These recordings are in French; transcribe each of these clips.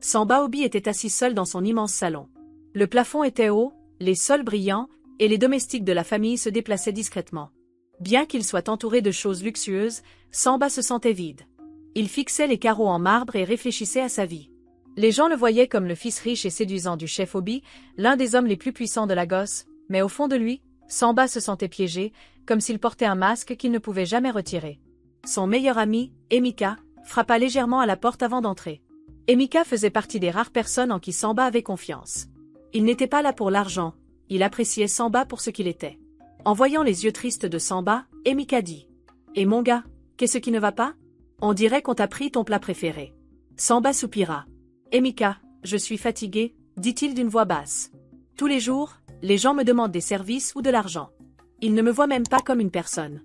Samba Obi était assis seul dans son immense salon. Le plafond était haut, les sols brillants, et les domestiques de la famille se déplaçaient discrètement. Bien qu'il soit entouré de choses luxueuses, Samba se sentait vide. Il fixait les carreaux en marbre et réfléchissait à sa vie. Les gens le voyaient comme le fils riche et séduisant du chef Obi, l'un des hommes les plus puissants de Lagos, mais au fond de lui, Samba se sentait piégé, comme s'il portait un masque qu'il ne pouvait jamais retirer. Son meilleur ami, Emeka, frappa légèrement à la porte avant d'entrer. Emeka faisait partie des rares personnes en qui Samba avait confiance. Il n'était pas là pour l'argent, il appréciait Samba pour ce qu'il était. En voyant les yeux tristes de Samba, Emeka dit « Et mon gars, qu'est-ce qui ne va pas? On dirait qu'on t'a pris ton plat préféré. » Samba soupira. « Emeka, je suis fatigué, dit-il d'une voix basse. Tous les jours, les gens me demandent des services ou de l'argent. Ils ne me voient même pas comme une personne.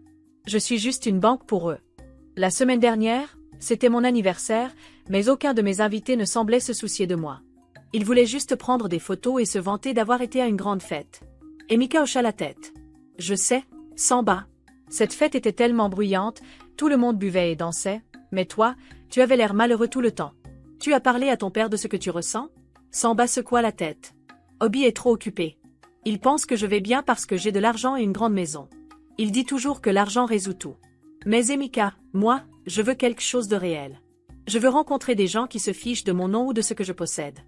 Je suis juste une banque pour eux. La semaine dernière, c'était mon anniversaire, mais aucun de mes invités ne semblait se soucier de moi. Ils voulaient juste prendre des photos et se vanter d'avoir été à une grande fête. » Emeka hocha la tête. « Je sais, Samba. Cette fête était tellement bruyante, tout le monde buvait et dansait, mais toi, tu avais l'air malheureux tout le temps. Tu as parlé à ton père de ce que tu ressens? » Samba secoua la tête. « Obi est trop occupé. Il pense que je vais bien parce que j'ai de l'argent et une grande maison. Il dit toujours que l'argent résout tout. Mais Emeka, moi, je veux quelque chose de réel. Je veux rencontrer des gens qui se fichent de mon nom ou de ce que je possède. »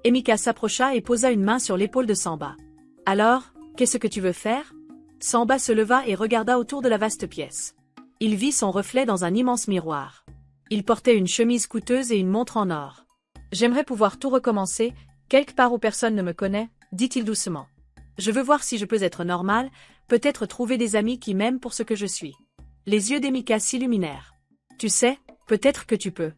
Emeka s'approcha et posa une main sur l'épaule de Samba. « Alors, qu'est-ce que tu veux faire? » Samba se leva et regarda autour de la vaste pièce. Il vit son reflet dans un immense miroir. Il portait une chemise coûteuse et une montre en or. « J'aimerais pouvoir tout recommencer, quelque part où personne ne me connaît, » dit-il doucement. « Je veux voir si je peux être normal, peut-être trouver des amis qui m'aiment pour ce que je suis. » Les yeux d'Emeka s'illuminèrent. « Tu sais, peut-être que tu peux.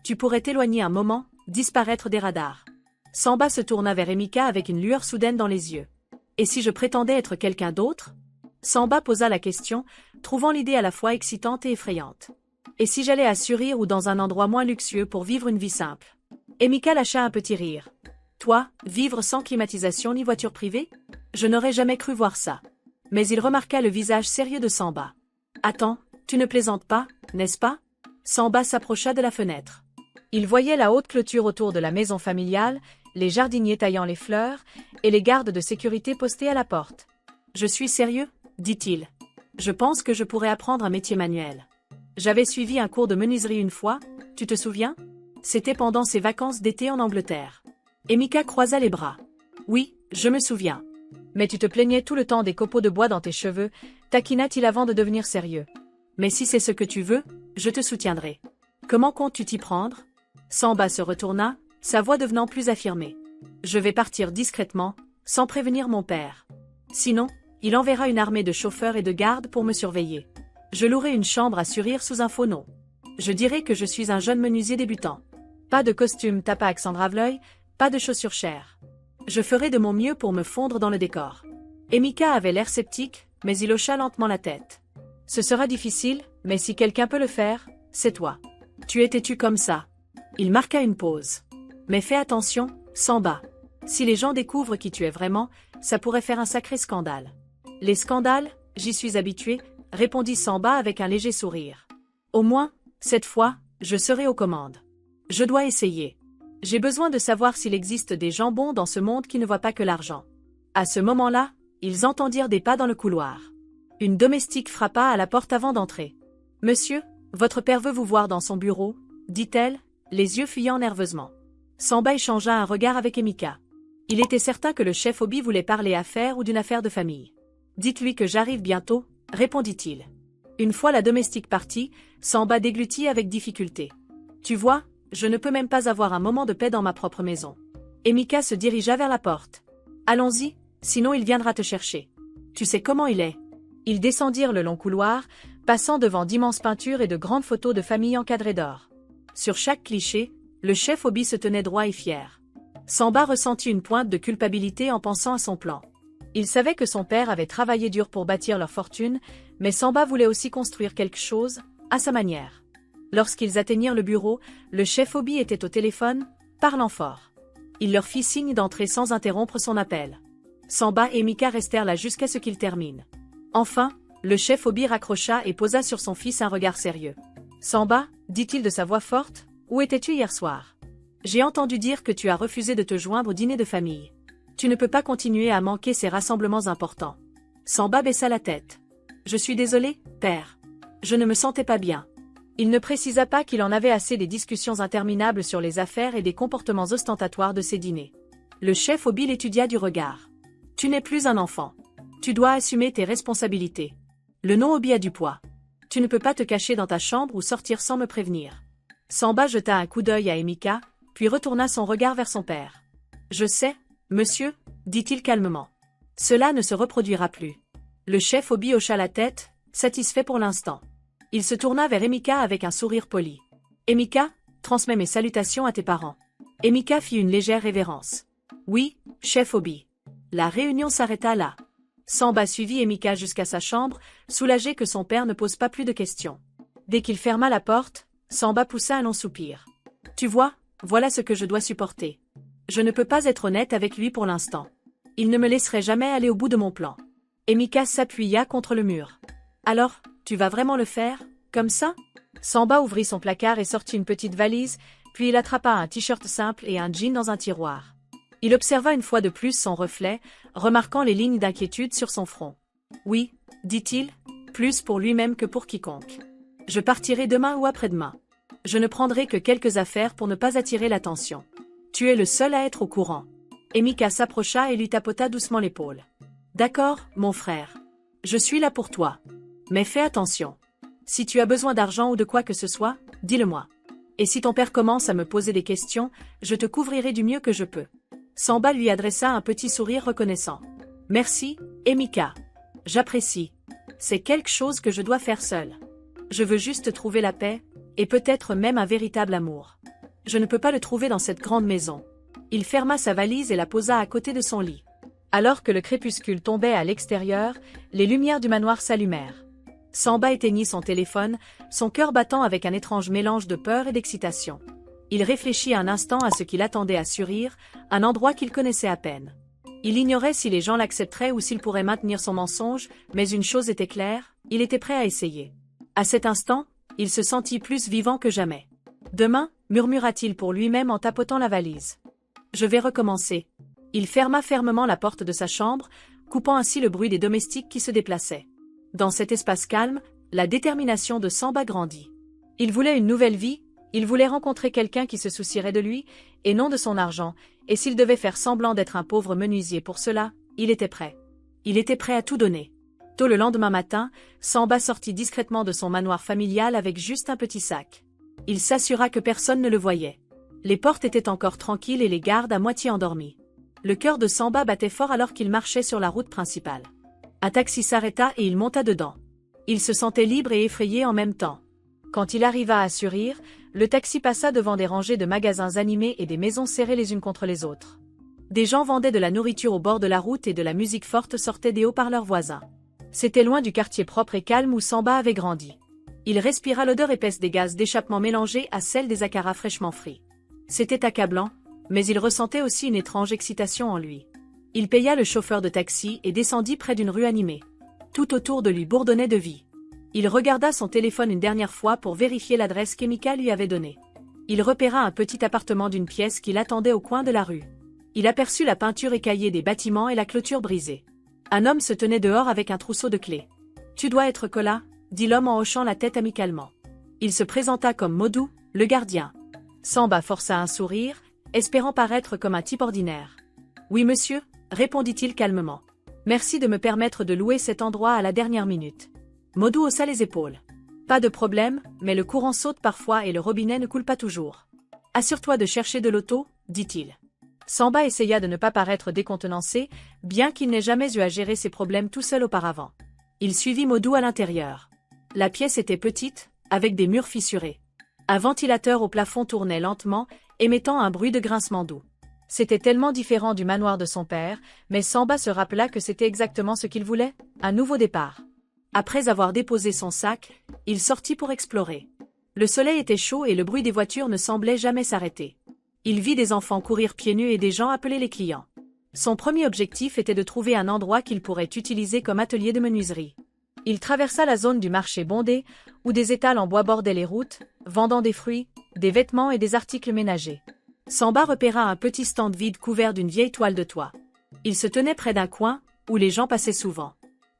Tu pourrais t'éloigner un moment, disparaître des radars. » Samba se tourna vers Emeka avec une lueur soudaine dans les yeux. « Et si je prétendais être quelqu'un d'autre ?» Samba posa la question, trouvant l'idée à la fois excitante et effrayante. « Et si j'allais à Surir ou dans un endroit moins luxueux pour vivre une vie simple ?» Emeka lâcha un petit rire. « Toi, vivre sans climatisation ni voiture privée? Je n'aurais jamais cru voir ça. » Mais il remarqua le visage sérieux de Samba. « Attends, tu ne plaisantes pas, n'est-ce pas ?» Samba s'approcha de la fenêtre. Il voyait la haute clôture autour de la maison familiale, les jardiniers taillant les fleurs, et les gardes de sécurité postés à la porte. « Je suis sérieux, » dit-il. « Je pense que je pourrais apprendre un métier manuel. J'avais suivi un cours de menuiserie une fois, tu te souviens? C'était pendant ses vacances d'été en Angleterre. » Emeka croisa les bras. « Oui, je me souviens. Mais tu te plaignais tout le temps des copeaux de bois dans tes cheveux, taquina-t-il avant de devenir sérieux. Mais si c'est ce que tu veux, je te soutiendrai. Comment comptes-tu t'y prendre? » Samba se retourna, sa voix devenant plus affirmée. « Je vais partir discrètement, sans prévenir mon père. Sinon, il enverra une armée de chauffeurs et de gardes pour me surveiller. Je louerai une chambre à Surir sous un faux nom. Je dirai que je suis un jeune menuisier débutant. Pas de costume tapac sans drave-l'œil, pas de chaussures chères. Je ferai de mon mieux pour me fondre dans le décor. » Emeka avait l'air sceptique, mais il hocha lentement la tête. « Ce sera difficile, mais si quelqu'un peut le faire, c'est toi. Tu es têtu comme ça. » Il marqua une pause. « Mais fais attention, Samba. Si les gens découvrent qui tu es vraiment, ça pourrait faire un sacré scandale. » « Les scandales, j'y suis habitué, » répondit Samba avec un léger sourire. « Au moins, cette fois, je serai aux commandes. Je dois essayer. J'ai besoin de savoir s'il existe des gens bons dans ce monde qui ne voient pas que l'argent. » À ce moment-là, ils entendirent des pas dans le couloir. Une domestique frappa à la porte avant d'entrer. « Monsieur, votre père veut vous voir dans son bureau, » dit-elle, les yeux fuyant nerveusement. Samba échangea un regard avec Emeka. Il était certain que le chef Obi voulait parler affaires ou d'une affaire de famille. « Dites-lui que j'arrive bientôt, » répondit-il. Une fois la domestique partie, Samba déglutit avec difficulté. « Tu vois, je ne peux même pas avoir un moment de paix dans ma propre maison. » Emeka se dirigea vers la porte. « Allons-y, sinon il viendra te chercher. Tu sais comment il est. » Ils descendirent le long couloir, passant devant d'immenses peintures et de grandes photos de familles encadrées d'or. Sur chaque cliché, le chef Obi se tenait droit et fier. Samba ressentit une pointe de culpabilité en pensant à son plan. Il savait que son père avait travaillé dur pour bâtir leur fortune, mais Samba voulait aussi construire quelque chose, à sa manière. Lorsqu'ils atteignirent le bureau, le chef Obi était au téléphone, parlant fort. Il leur fit signe d'entrer sans interrompre son appel. Samba et Emeka restèrent là jusqu'à ce qu'il termine. Enfin, le chef Obi raccrocha et posa sur son fils un regard sérieux. « Samba, dit-il de sa voix forte, où étais-tu hier soir? J'ai entendu dire que tu as refusé de te joindre au dîner de famille. Tu ne peux pas continuer à manquer ces rassemblements importants. Samba baissa la tête. Je suis désolé, père. Je ne me sentais pas bien. Il ne précisa pas qu'il en avait assez des discussions interminables sur les affaires et des comportements ostentatoires de ses dîners. Le chef Obi l'étudia du regard. Tu n'es plus un enfant. Tu dois assumer tes responsabilités. Le nom Obi a du poids. Tu ne peux pas te cacher dans ta chambre ou sortir sans me prévenir. Samba jeta un coup d'œil à Emika, puis retourna son regard vers son père. Je sais, monsieur, dit-il calmement. Cela ne se reproduira plus. Le chef Obi hocha la tête, satisfait pour l'instant. Il se tourna vers Emika avec un sourire poli. Emika, transmets mes salutations à tes parents. Emika fit une légère révérence. Oui, chef Obi. La réunion s'arrêta là. Samba suivit Emika jusqu'à sa chambre, soulagé que son père ne pose pas plus de questions. Dès qu'il ferma la porte, Samba poussa un long soupir. Tu vois, voilà ce que je dois supporter. Je ne peux pas être honnête avec lui pour l'instant. Il ne me laisserait jamais aller au bout de mon plan. Emika s'appuya contre le mur. Alors, tu vas vraiment le faire, comme ça? Samba ouvrit son placard et sortit une petite valise, puis il attrapa un t-shirt simple et un jean dans un tiroir. Il observa une fois de plus son reflet, remarquant les lignes d'inquiétude sur son front. Oui, dit-il, plus pour lui-même que pour quiconque. Je partirai demain ou après-demain. Je ne prendrai que quelques affaires pour ne pas attirer l'attention. Tu es le seul à être au courant. Emika s'approcha et lui tapota doucement l'épaule. D'accord, mon frère. Je suis là pour toi. Mais fais attention. Si tu as besoin d'argent ou de quoi que ce soit, dis-le-moi. Et si ton père commence à me poser des questions, je te couvrirai du mieux que je peux. Samba lui adressa un petit sourire reconnaissant. Merci, Emika. J'apprécie. C'est quelque chose que je dois faire seul. Je veux juste trouver la paix, et peut-être même un véritable amour. Je ne peux pas le trouver dans cette grande maison. Il ferma sa valise et la posa à côté de son lit. Alors que le crépuscule tombait à l'extérieur, les lumières du manoir s'allumèrent. Samba éteignit son téléphone, son cœur battant avec un étrange mélange de peur et d'excitation. Il réfléchit un instant à ce qu'il attendait à Surir, un endroit qu'il connaissait à peine. Il ignorait si les gens l'accepteraient ou s'il pourrait maintenir son mensonge, mais une chose était claire, il était prêt à essayer. À cet instant, il se sentit plus vivant que jamais. Demain, murmura-t-il pour lui-même en tapotant la valise. Je vais recommencer. Il ferma fermement la porte de sa chambre, coupant ainsi le bruit des domestiques qui se déplaçaient. Dans cet espace calme, la détermination de Samba grandit. Il voulait une nouvelle vie, il voulait rencontrer quelqu'un qui se soucierait de lui, et non de son argent, et s'il devait faire semblant d'être un pauvre menuisier pour cela, il était prêt. Il était prêt à tout donner. Tôt le lendemain matin, Samba sortit discrètement de son manoir familial avec juste un petit sac. Il s'assura que personne ne le voyait. Les portes étaient encore tranquilles et les gardes à moitié endormis. Le cœur de Samba battait fort alors qu'il marchait sur la route principale. Un taxi s'arrêta et il monta dedans. Il se sentait libre et effrayé en même temps. Quand il arriva à Surir, le taxi passa devant des rangées de magasins animés et des maisons serrées les unes contre les autres. Des gens vendaient de la nourriture au bord de la route et de la musique forte sortait des haut-parleurs voisins. C'était loin du quartier propre et calme où Samba avait grandi. Il respira l'odeur épaisse des gaz d'échappement mélangée à celle des accaras fraîchement frits. C'était accablant, mais il ressentait aussi une étrange excitation en lui. Il paya le chauffeur de taxi et descendit près d'une rue animée. Tout autour de lui bourdonnait de vie. Il regarda son téléphone une dernière fois pour vérifier l'adresse qu'Emika lui avait donnée. Il repéra un petit appartement d'une pièce qui l'attendait au coin de la rue. Il aperçut la peinture écaillée des bâtiments et la clôture brisée. Un homme se tenait dehors avec un trousseau de clés. « Tu dois être Kola » dit l'homme en hochant la tête amicalement. Il se présenta comme Modou, le gardien. Samba força un sourire, espérant paraître comme un type ordinaire. « Oui monsieur » répondit-il calmement. « Merci de me permettre de louer cet endroit à la dernière minute. » Modou haussa les épaules. « Pas de problème, mais le courant saute parfois et le robinet ne coule pas toujours. »« Assure-toi de chercher de l'auto, » dit-il. Samba essaya de ne pas paraître décontenancé, bien qu'il n'ait jamais eu à gérer ses problèmes tout seul auparavant. Il suivit Modou à l'intérieur. La pièce était petite, avec des murs fissurés. Un ventilateur au plafond tournait lentement, émettant un bruit de grincement doux. C'était tellement différent du manoir de son père, mais Samba se rappela que c'était exactement ce qu'il voulait, un nouveau départ. Après avoir déposé son sac, il sortit pour explorer. Le soleil était chaud et le bruit des voitures ne semblait jamais s'arrêter. Il vit des enfants courir pieds nus et des gens appeler les clients. Son premier objectif était de trouver un endroit qu'il pourrait utiliser comme atelier de menuiserie. Il traversa la zone du marché bondé, où des étals en bois bordaient les routes, vendant des fruits, des vêtements et des articles ménagers. Samba repéra un petit stand vide couvert d'une vieille toile de toit. Il se tenait près d'un coin, où les gens passaient souvent.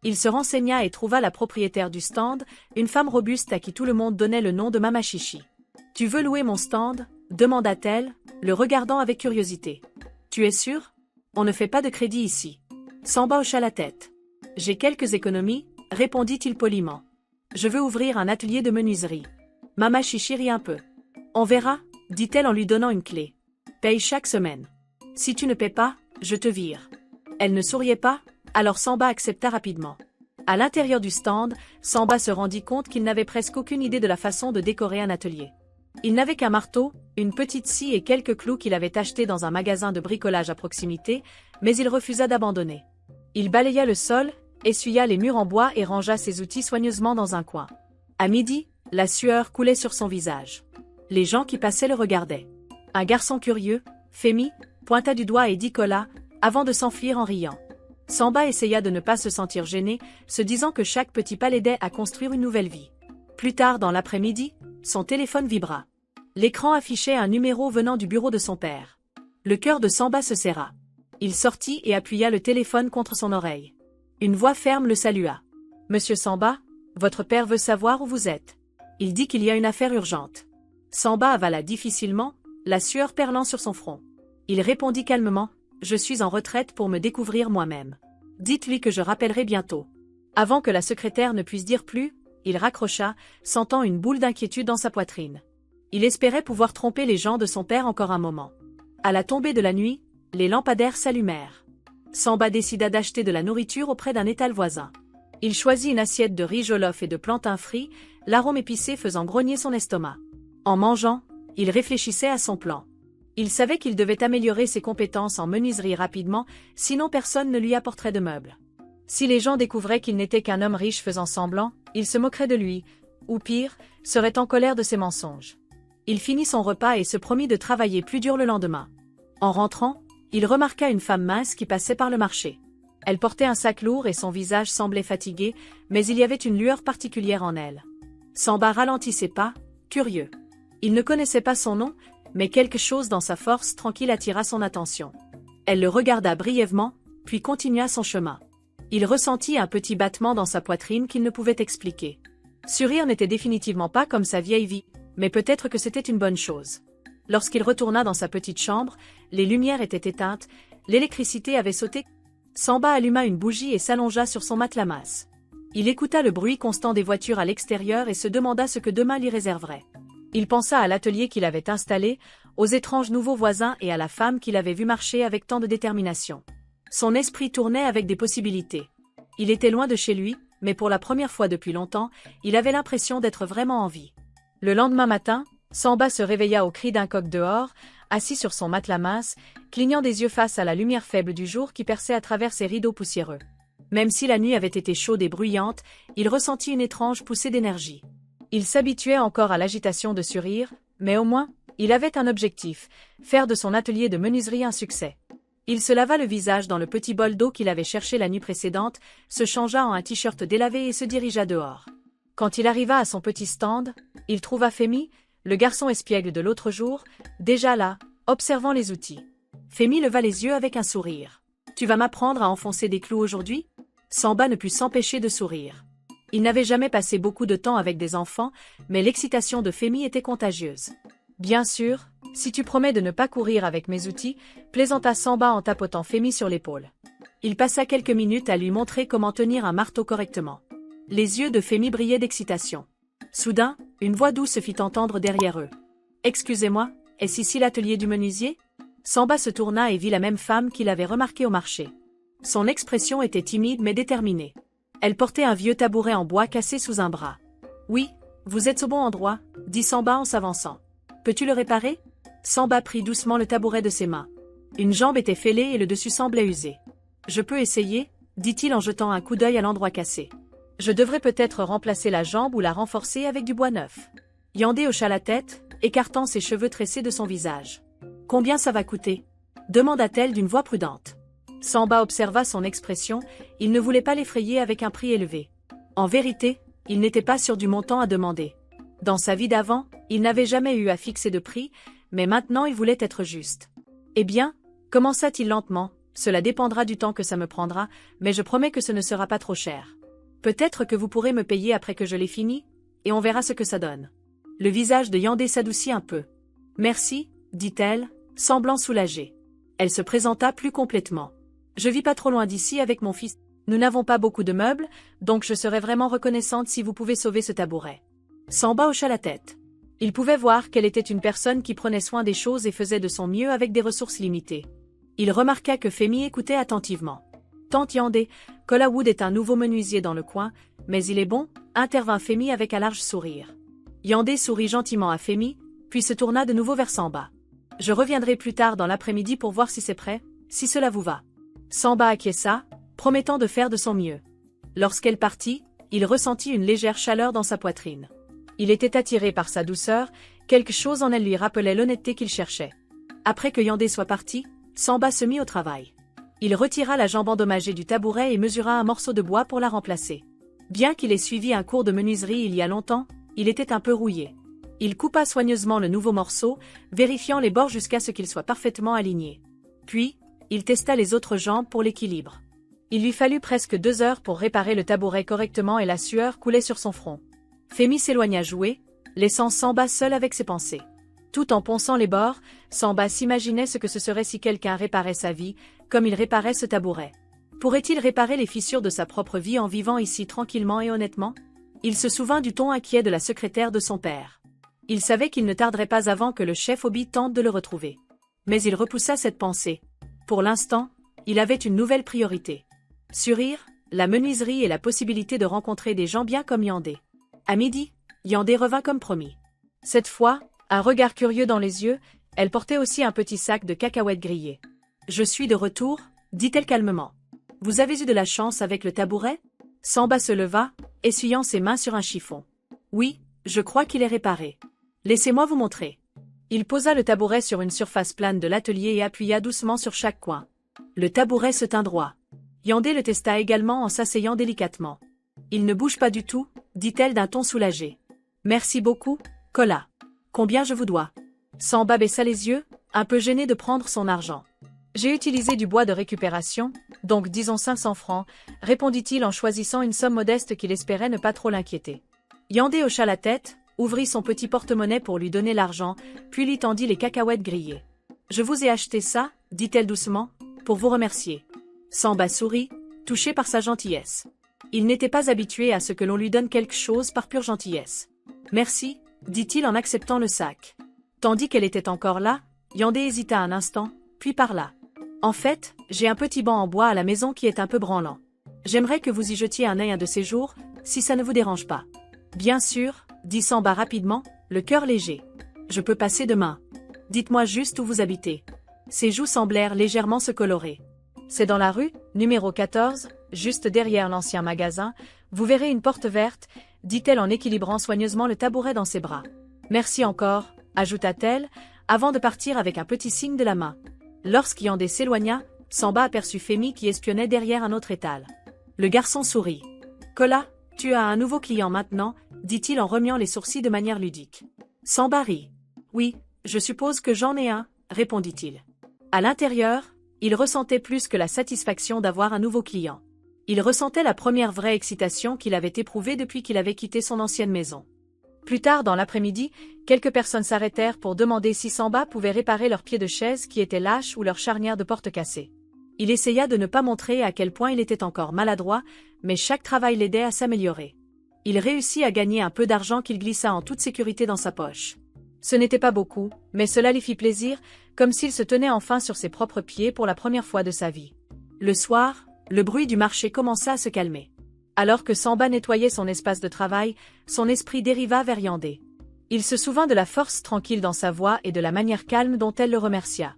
Il se renseigna et trouva la propriétaire du stand, une femme robuste à qui tout le monde donnait le nom de Mama Chichi. « Tu veux louer mon stand ?» demanda-t-elle, le regardant avec curiosité. « Tu es sûr? On ne fait pas de crédit ici. » Samba hocha la tête. « J'ai quelques économies, » répondit-il poliment. « Je veux ouvrir un atelier de menuiserie. » Mama Chichi rit un peu. « On verra, » dit-elle en lui donnant une clé. « Paye chaque semaine. Si tu ne paies pas, je te vire. » Elle ne souriait pas, alors Samba accepta rapidement. À l'intérieur du stand, Samba se rendit compte qu'il n'avait presque aucune idée de la façon de décorer un atelier. Il n'avait qu'un marteau, une petite scie et quelques clous qu'il avait achetés dans un magasin de bricolage à proximité, mais il refusa d'abandonner. Il balaya le sol, essuya les murs en bois et rangea ses outils soigneusement dans un coin. À midi, la sueur coulait sur son visage. Les gens qui passaient le regardaient. Un garçon curieux, Femi, pointa du doigt et dit colla, avant de s'enfuir en riant. Samba essaya de ne pas se sentir gêné, se disant que chaque petit pas l'aidait à construire une nouvelle vie. Plus tard dans l'après-midi, son téléphone vibra. L'écran affichait un numéro venant du bureau de son père. Le cœur de Samba se serra. Il sortit et appuya le téléphone contre son oreille. Une voix ferme le salua. « Monsieur Samba, votre père veut savoir où vous êtes. Il dit qu'il y a une affaire urgente. » Samba avala difficilement, la sueur perlant sur son front. Il répondit calmement, « Je suis en retraite pour me découvrir moi-même. Dites-lui que je rappellerai bientôt. » Avant que la secrétaire ne puisse dire plus, il raccrocha, sentant une boule d'inquiétude dans sa poitrine. Il espérait pouvoir tromper les gens de son père encore un moment. À la tombée de la nuit, les lampadaires s'allumèrent. Samba décida d'acheter de la nourriture auprès d'un étal voisin. Il choisit une assiette de riz jollof et de plantains frits, l'arôme épicé faisant grogner son estomac. En mangeant, il réfléchissait à son plan. Il savait qu'il devait améliorer ses compétences en menuiserie rapidement, sinon personne ne lui apporterait de meubles. Si les gens découvraient qu'il n'était qu'un homme riche faisant semblant, ils se moqueraient de lui, ou pire, seraient en colère de ses mensonges. Il finit son repas et se promit de travailler plus dur le lendemain. En rentrant, il remarqua une femme mince qui passait par le marché. Elle portait un sac lourd et son visage semblait fatigué, mais il y avait une lueur particulière en elle. Samba ralentit ses pas, curieux. Il ne connaissait pas son nom, mais quelque chose dans sa force tranquille attira son attention. Elle le regarda brièvement, puis continua son chemin. Il ressentit un petit battement dans sa poitrine qu'il ne pouvait expliquer. Sourire n'était définitivement pas comme sa vieille vie, mais peut-être que c'était une bonne chose. Lorsqu'il retourna dans sa petite chambre, les lumières étaient éteintes, l'électricité avait sauté. Samba alluma une bougie et s'allongea sur son matelas masse. Il écouta le bruit constant des voitures à l'extérieur et se demanda ce que demain lui réserverait. Il pensa à l'atelier qu'il avait installé, aux étranges nouveaux voisins et à la femme qu'il avait vue marcher avec tant de détermination. Son esprit tournait avec des possibilités. Il était loin de chez lui, mais pour la première fois depuis longtemps, il avait l'impression d'être vraiment en vie. Le lendemain matin, Samba se réveilla au cri d'un coq dehors, assis sur son matelas mince, clignant des yeux face à la lumière faible du jour qui perçait à travers ses rideaux poussiéreux. Même si la nuit avait été chaude et bruyante, il ressentit une étrange poussée d'énergie. Il s'habituait encore à l'agitation de Sourire, mais au moins, il avait un objectif, faire de son atelier de menuiserie un succès. Il se lava le visage dans le petit bol d'eau qu'il avait cherché la nuit précédente, se changea en un t-shirt délavé et se dirigea dehors. Quand il arriva à son petit stand, il trouva Femi, le garçon espiègle de l'autre jour, déjà là, observant les outils. Femi leva les yeux avec un sourire. « Tu vas m'apprendre à enfoncer des clous aujourd'hui ?» Samba ne put s'empêcher de sourire. Il n'avait jamais passé beaucoup de temps avec des enfants, mais l'excitation de Femi était contagieuse. « Bien sûr, si tu promets de ne pas courir avec mes outils, » plaisanta Samba en tapotant Femi sur l'épaule. Il passa quelques minutes à lui montrer comment tenir un marteau correctement. Les yeux de Femi brillaient d'excitation. Soudain, une voix douce se fit entendre derrière eux. « Excusez-moi, est-ce ici l'atelier du menuisier ?» Samba se tourna et vit la même femme qu'il avait remarquée au marché. Son expression était timide mais déterminée. Elle portait un vieux tabouret en bois cassé sous un bras. « Oui, vous êtes au bon endroit, » dit Samba en s'avançant. « Peux-tu le réparer ?» Samba prit doucement le tabouret de ses mains. Une jambe était fêlée et le dessus semblait usé. « Je peux essayer ?» dit-il en jetant un coup d'œil à l'endroit cassé. « Je devrais peut-être remplacer la jambe ou la renforcer avec du bois neuf. » Yandé hocha la tête, écartant ses cheveux tressés de son visage. « Combien ça va coûter ?» demanda-t-elle d'une voix prudente. Samba observa son expression, il ne voulait pas l'effrayer avec un prix élevé. En vérité, il n'était pas sûr du montant à demander. Dans sa vie d'avant, il n'avait jamais eu à fixer de prix, mais maintenant il voulait être juste. Eh bien, commença-t-il lentement, cela dépendra du temps que ça me prendra, mais je promets que ce ne sera pas trop cher. Peut-être que vous pourrez me payer après que je l'ai fini, et on verra ce que ça donne. Le visage de Yandé s'adoucit un peu. Merci, dit-elle, semblant soulagée. Elle se présenta plus complètement. Je vis pas trop loin d'ici avec mon fils. Nous n'avons pas beaucoup de meubles, donc je serais vraiment reconnaissante si vous pouvez sauver ce tabouret. Samba hocha la tête. Il pouvait voir qu'elle était une personne qui prenait soin des choses et faisait de son mieux avec des ressources limitées. Il remarqua que Femi écoutait attentivement. Tante Yandé, Kolawood est un nouveau menuisier dans le coin, mais il est bon, intervint Femi avec un large sourire. Yandé sourit gentiment à Femi, puis se tourna de nouveau vers Samba. Je reviendrai plus tard dans l'après-midi pour voir si c'est prêt, si cela vous va. Samba acquiesça, promettant de faire de son mieux. Lorsqu'elle partit, il ressentit une légère chaleur dans sa poitrine. Il était attiré par sa douceur, quelque chose en elle lui rappelait l'honnêteté qu'il cherchait. Après que Yandé soit parti, Samba se mit au travail. Il retira la jambe endommagée du tabouret et mesura un morceau de bois pour la remplacer. Bien qu'il ait suivi un cours de menuiserie il y a longtemps, il était un peu rouillé. Il coupa soigneusement le nouveau morceau, vérifiant les bords jusqu'à ce qu'ils soient parfaitement alignés. Puis, il testa les autres jambes pour l'équilibre. Il lui fallut presque 2 heures pour réparer le tabouret correctement et la sueur coulait sur son front. Femi s'éloigna jouer, laissant Samba seul avec ses pensées. Tout en ponçant les bords, Samba s'imaginait ce que ce serait si quelqu'un réparait sa vie, comme il réparait ce tabouret. Pourrait-il réparer les fissures de sa propre vie en vivant ici tranquillement et honnêtement? Il se souvint du ton inquiet de la secrétaire de son père. Il savait qu'il ne tarderait pas avant que le chef Obi tente de le retrouver. Mais il repoussa cette pensée. Pour l'instant, il avait une nouvelle priorité. Surir, la menuiserie et la possibilité de rencontrer des gens bien comme Yandé. À midi, Yandé revint comme promis. Cette fois, un regard curieux dans les yeux, elle portait aussi un petit sac de cacahuètes grillées. « Je suis de retour », dit-elle calmement. « Vous avez eu de la chance avec le tabouret ?» Samba se leva, essuyant ses mains sur un chiffon. « Oui, je crois qu'il est réparé. Laissez-moi vous montrer. » Il posa le tabouret sur une surface plane de l'atelier et appuya doucement sur chaque coin. Le tabouret se tint droit. Yandé le testa également en s'asseyant délicatement. « Il ne bouge pas du tout », dit-elle d'un ton soulagé. « Merci beaucoup, Kola. Combien je vous dois ?» Samba baissa les yeux, un peu gêné de prendre son argent. « J'ai utilisé du bois de récupération, donc disons 500 francs, répondit-il en choisissant une somme modeste qu'il espérait ne pas trop l'inquiéter. Yandé hocha la tête, ouvrit son petit porte-monnaie pour lui donner l'argent, puis lui tendit les cacahuètes grillées. « Je vous ai acheté ça, dit-elle doucement, pour vous remercier. » Samba sourit, touché par sa gentillesse. Il n'était pas habitué à ce que l'on lui donne quelque chose par pure gentillesse. « Merci, dit-il en acceptant le sac. Tandis qu'elle était encore là, Yandé hésita un instant, puis parla. « En fait, j'ai un petit banc en bois à la maison qui est un peu branlant. J'aimerais que vous y jetiez un œil un de ces jours, si ça ne vous dérange pas. »« Bien sûr, » dit Samba rapidement, le cœur léger. « Je peux passer demain. Dites-moi juste où vous habitez. » Ses joues semblèrent légèrement se colorer. « C'est dans la rue, numéro 14, juste derrière l'ancien magasin, vous verrez une porte verte, » dit-elle en équilibrant soigneusement le tabouret dans ses bras. « Merci encore, » ajouta-t-elle, avant de partir avec un petit signe de la main. Lorsqu'Yandé s'éloigna, Samba aperçut Femi qui espionnait derrière un autre étal. Le garçon sourit. « Kola, tu as un nouveau client maintenant, » dit-il en remuant les sourcils de manière ludique. Samba rit. « Oui, je suppose que j'en ai un, » répondit-il. À l'intérieur, il ressentait plus que la satisfaction d'avoir un nouveau client. Il ressentait la première vraie excitation qu'il avait éprouvée depuis qu'il avait quitté son ancienne maison. Plus tard dans l'après-midi, quelques personnes s'arrêtèrent pour demander si Samba pouvait réparer leurs pieds de chaise qui étaient lâches ou leur charnière de porte cassée. Il essaya de ne pas montrer à quel point il était encore maladroit, mais chaque travail l'aidait à s'améliorer. Il réussit à gagner un peu d'argent qu'il glissa en toute sécurité dans sa poche. Ce n'était pas beaucoup, mais cela lui fit plaisir, comme s'il se tenait enfin sur ses propres pieds pour la première fois de sa vie. Le soir, le bruit du marché commença à se calmer. Alors que Samba nettoyait son espace de travail, son esprit dériva vers Yandé. Il se souvint de la force tranquille dans sa voix et de la manière calme dont elle le remercia.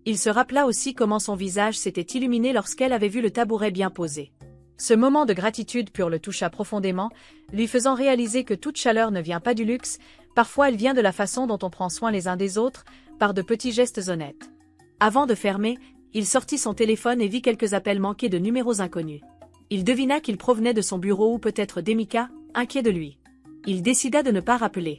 Il se rappela aussi comment son visage s'était illuminé lorsqu'elle avait vu le tabouret bien posé. Ce moment de gratitude pure le toucha profondément, lui faisant réaliser que toute chaleur ne vient pas du luxe, parfois elle vient de la façon dont on prend soin les uns des autres, par de petits gestes honnêtes. Avant de fermer, il sortit son téléphone et vit quelques appels manqués de numéros inconnus. Il devina qu'ils provenaient de son bureau ou peut-être d'Emika, inquiet de lui. Il décida de ne pas rappeler.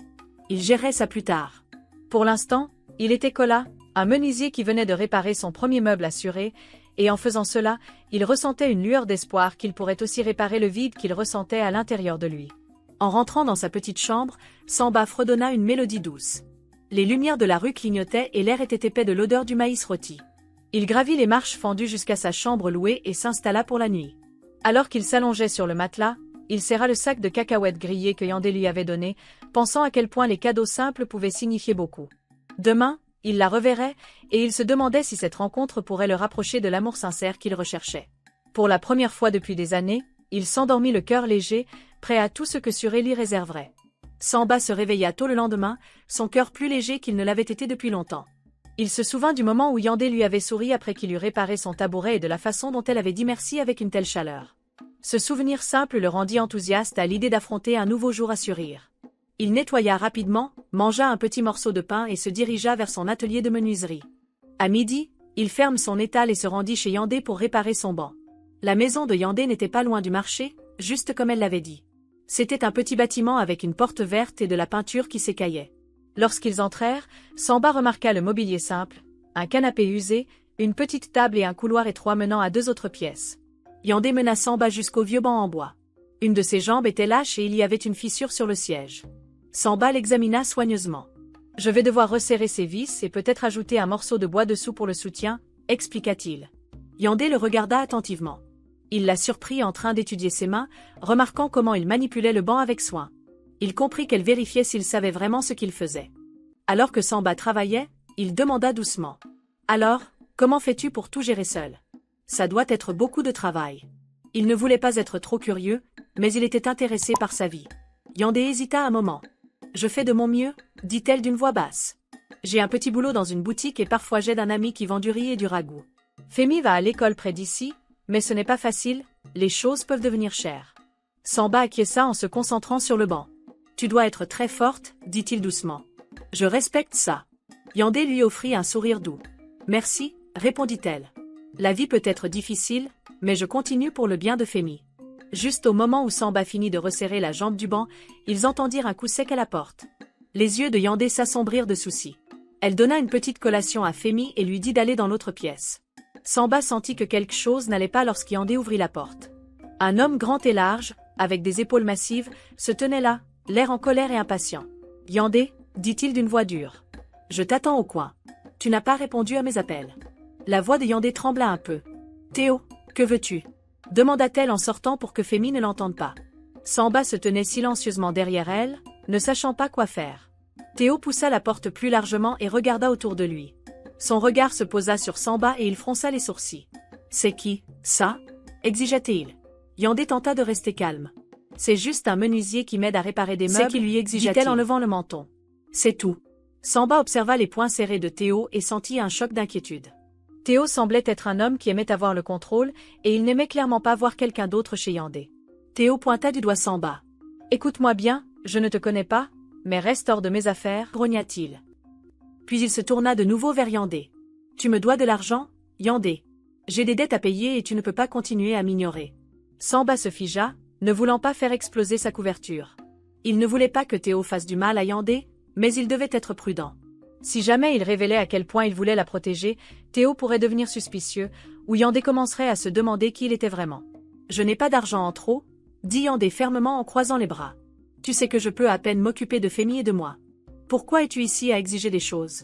Il gérerait ça plus tard. Pour l'instant, Il était Kola, un menuisier qui venait de réparer son premier meuble assuré, et en faisant cela, il ressentait une lueur d'espoir qu'il pourrait aussi réparer le vide qu'il ressentait à l'intérieur de lui. En rentrant dans sa petite chambre, Samba fredonna une mélodie douce. Les lumières de la rue clignotaient et l'air était épais de l'odeur du maïs rôti. Il gravit les marches fendues jusqu'à sa chambre louée et s'installa pour la nuit. Alors qu'il s'allongeait sur le matelas, il serra le sac de cacahuètes grillées que Yandé lui avait donné, pensant à quel point les cadeaux simples pouvaient signifier beaucoup. Demain, il la reverrait, et il se demandait si cette rencontre pourrait le rapprocher de l'amour sincère qu'il recherchait. Pour la première fois depuis des années, il s'endormit le cœur léger, prêt à tout ce que Surely réserverait. Samba se réveilla tôt le lendemain, son cœur plus léger qu'il ne l'avait été depuis longtemps. Il se souvint du moment où Yandé lui avait souri après qu'il eut réparé son tabouret et de la façon dont elle avait dit merci avec une telle chaleur. Ce souvenir simple le rendit enthousiaste à l'idée d'affronter un nouveau jour à Surrire. Il nettoya rapidement, mangea un petit morceau de pain et se dirigea vers son atelier de menuiserie. À midi, il ferme son étal et se rendit chez Yandé pour réparer son banc. La maison de Yandé n'était pas loin du marché, juste comme elle l'avait dit. C'était un petit bâtiment avec une porte verte et de la peinture qui s'écaillait. Lorsqu'ils entrèrent, Samba remarqua le mobilier simple, un canapé usé, une petite table et un couloir étroit menant à 2 autres pièces. Yandé mena Samba jusqu'au vieux banc en bois. Une de ses jambes était lâche et il y avait une fissure sur le siège. Samba l'examina soigneusement. « Je vais devoir resserrer ses vis et peut-être ajouter un morceau de bois dessous pour le soutien, » expliqua-t-il. Yandé le regarda attentivement. Il la surprit en train d'étudier ses mains, remarquant comment il manipulait le banc avec soin. Il comprit qu'elle vérifiait s'il savait vraiment ce qu'il faisait. Alors que Samba travaillait, il demanda doucement. « Alors, comment fais-tu pour tout gérer seul ? Ça doit être beaucoup de travail. » Il ne voulait pas être trop curieux, mais il était intéressé par sa vie. Yandé hésita un moment. « Je fais de mon mieux, » dit-elle d'une voix basse. « J'ai un petit boulot dans une boutique et parfois j'aide un ami qui vend du riz et du ragoût. Femi va à l'école près d'ici, mais ce n'est pas facile, les choses peuvent devenir chères. » Samba acquiesça en se concentrant sur le banc. « Tu dois être très forte, » dit-il doucement. « Je respecte ça. » Yandé lui offrit un sourire doux. « Merci, » répondit-elle. « La vie peut être difficile, mais je continue pour le bien de Femi. » Juste au moment où Samba finit de resserrer la jambe du banc, ils entendirent un coup sec à la porte. Les yeux de Yandé s'assombrirent de soucis. Elle donna une petite collation à Femi et lui dit d'aller dans l'autre pièce. Samba sentit que quelque chose n'allait pas lorsqu'Yandé ouvrit la porte. Un homme grand et large, avec des épaules massives, se tenait là, l'air en colère et impatient. « Yandé, » dit-il d'une voix dure. « Je t'attends au coin. Tu n'as pas répondu à mes appels. » La voix de Yandé trembla un peu. « Théo, que veux-tu » demanda-t-elle en sortant pour que Femi ne l'entende pas. Samba se tenait silencieusement derrière elle, ne sachant pas quoi faire. Théo poussa la porte plus largement et regarda autour de lui. Son regard se posa sur Samba et il fronça les sourcils. « C'est qui, ça » exigea-t-il. Yandé tenta de rester calme. « C'est juste un menuisier qui m'aide à réparer des meubles, » dit-elle en levant le menton. « C'est tout. » Samba observa les poings serrés de Théo et sentit un choc d'inquiétude. Théo semblait être un homme qui aimait avoir le contrôle, et il n'aimait clairement pas voir quelqu'un d'autre chez Yandé. Théo pointa du doigt Samba. « Écoute-moi bien, je ne te connais pas, mais reste hors de mes affaires, » grogna-t-il. Puis il se tourna de nouveau vers Yandé. « Tu me dois de l'argent, Yandé. J'ai des dettes à payer et tu ne peux pas continuer à m'ignorer. » Samba se figea, ne voulant pas faire exploser sa couverture. Il ne voulait pas que Théo fasse du mal à Yandé, mais il devait être prudent. Si jamais il révélait à quel point il voulait la protéger, Théo pourrait devenir suspicieux, ou Yandé commencerait à se demander qui il était vraiment. « Je n'ai pas d'argent en trop, » dit Yandé fermement en croisant les bras. « Tu sais que je peux à peine m'occuper de Femi et de moi. Pourquoi es-tu ici à exiger des choses ?»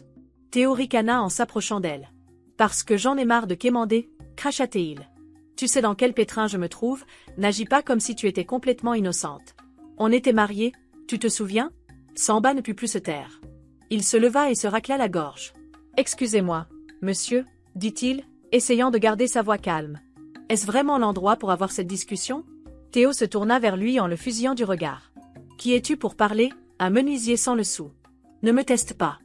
Théo ricana en s'approchant d'elle. « Parce que j'en ai marre de quémander, » cracha-t-il. « Tu sais dans quel pétrin je me trouve, n'agis pas comme si tu étais complètement innocente. On était mariés, tu te souviens ?» Samba ne put plus se taire. Il se leva et se racla la gorge. « Excusez-moi, monsieur, » dit-il, essayant de garder sa voix calme. « Est-ce vraiment l'endroit pour avoir cette discussion ?» Théo se tourna vers lui en le fusillant du regard. « Qui es-tu pour parler, un menuisier sans le sou ? Ne me teste pas. »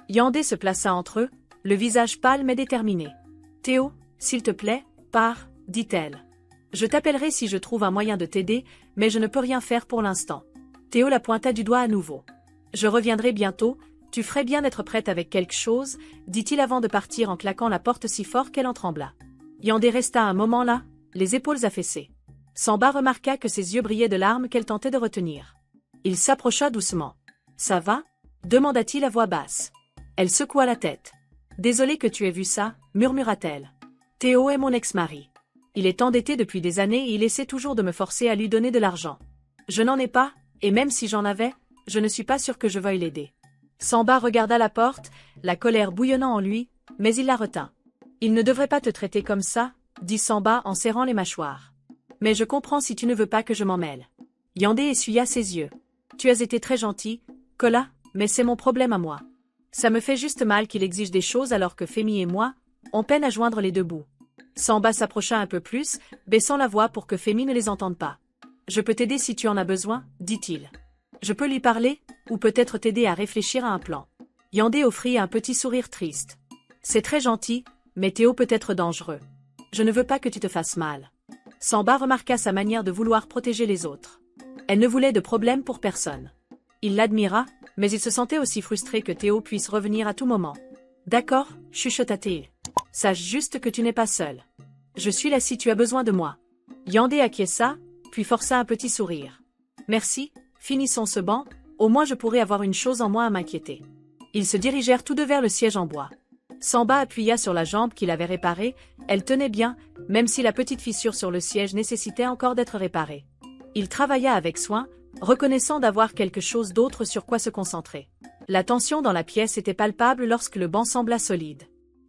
Yandé se plaça entre eux, le visage pâle mais déterminé. « Théo, s'il te plaît, pars, » dit-elle. « Je t'appellerai si je trouve un moyen de t'aider, mais je ne peux rien faire pour l'instant. » Théo la pointa du doigt à nouveau. « Je reviendrai bientôt. Tu ferais bien d'être prête avec quelque chose, » dit-il avant de partir en claquant la porte si fort qu'elle en trembla. Yandé resta un moment là, les épaules affaissées. Samba remarqua que ses yeux brillaient de larmes qu'elle tentait de retenir. Il s'approcha doucement. « Ça va » demanda-t-il à voix basse. Elle secoua la tête. Désolée que tu aies vu ça, murmura-t-elle. Théo est mon ex-mari. Il est endetté depuis des années et il essaie toujours de me forcer à lui donner de l'argent. Je n'en ai pas, et même si j'en avais, je ne suis pas sûre que je veuille l'aider. Samba regarda la porte, la colère bouillonnant en lui, mais il la retint. Il ne devrait pas te traiter comme ça, dit Samba en serrant les mâchoires. Mais je comprends si tu ne veux pas que je m'en mêle. Yandé essuya ses yeux. Tu as été très gentil, Kola, mais c'est mon problème à moi. Ça me fait juste mal qu'il exige des choses alors que Femi et moi, on peine à joindre les deux bouts. Samba s'approcha un peu plus, baissant la voix pour que Femi ne les entende pas. Je peux t'aider si tu en as besoin, dit-il. Je peux lui parler, ou peut-être t'aider à réfléchir à un plan. Yandé offrit un petit sourire triste. C'est très gentil, mais Théo peut être dangereux. Je ne veux pas que tu te fasses mal. Samba remarqua sa manière de vouloir protéger les autres. Elle ne voulait de problème pour personne. Il l'admira, mais il se sentait aussi frustré que Théo puisse revenir à tout moment. D'accord, chuchota-t-il. Sache juste que tu n'es pas seul. Je suis là si tu as besoin de moi. Yandé acquiesça, puis força un petit sourire. Merci, finissons ce banc, au moins je pourrai avoir une chose en moins à m'inquiéter. Ils se dirigèrent tous deux vers le siège en bois. Samba appuya sur la jambe qu'il avait réparée, elle tenait bien, même si la petite fissure sur le siège nécessitait encore d'être réparée. Il travailla avec soin, reconnaissant d'avoir quelque chose d'autre sur quoi se concentrer. La tension dans la pièce était palpable lorsque le banc sembla solide.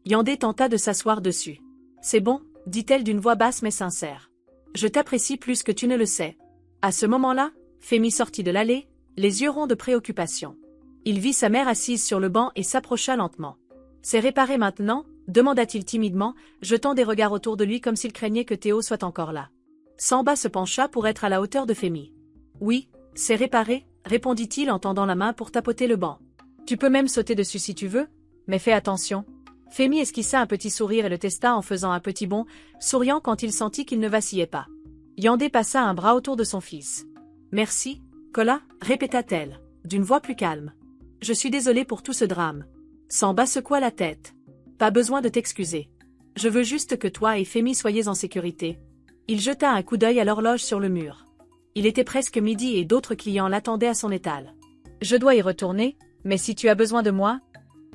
Yandé tenta de s'asseoir dessus. « C'est bon, dit-elle d'une voix basse mais sincère. Je t'apprécie plus que tu ne le sais. » À ce moment-là, Femi sortit de l'allée, les yeux ronds de préoccupation. Il vit sa mère assise sur le banc et s'approcha lentement. « C'est réparé maintenant ?» demanda-t-il timidement, jetant des regards autour de lui comme s'il craignait que Théo soit encore là. Samba se pencha pour être à la hauteur de Femi. « Oui, c'est réparé, répondit-il en tendant la main pour tapoter le banc. « Tu peux même sauter dessus si tu veux, mais fais attention. » Femi esquissa un petit sourire et le testa en faisant un petit bond, souriant quand il sentit qu'il ne vacillait pas. Yandé passa un bras autour de son fils. « Merci, Kola, répéta-t-elle, d'une voix plus calme. « Je suis désolée pour tout ce drame. » Samba secoua la tête. « Pas besoin de t'excuser. Je veux juste que toi et Femi soyez en sécurité. » Il jeta un coup d'œil à l'horloge sur le mur. Il était presque midi et d'autres clients l'attendaient à son étal. « Je dois y retourner, mais si tu as besoin de moi... »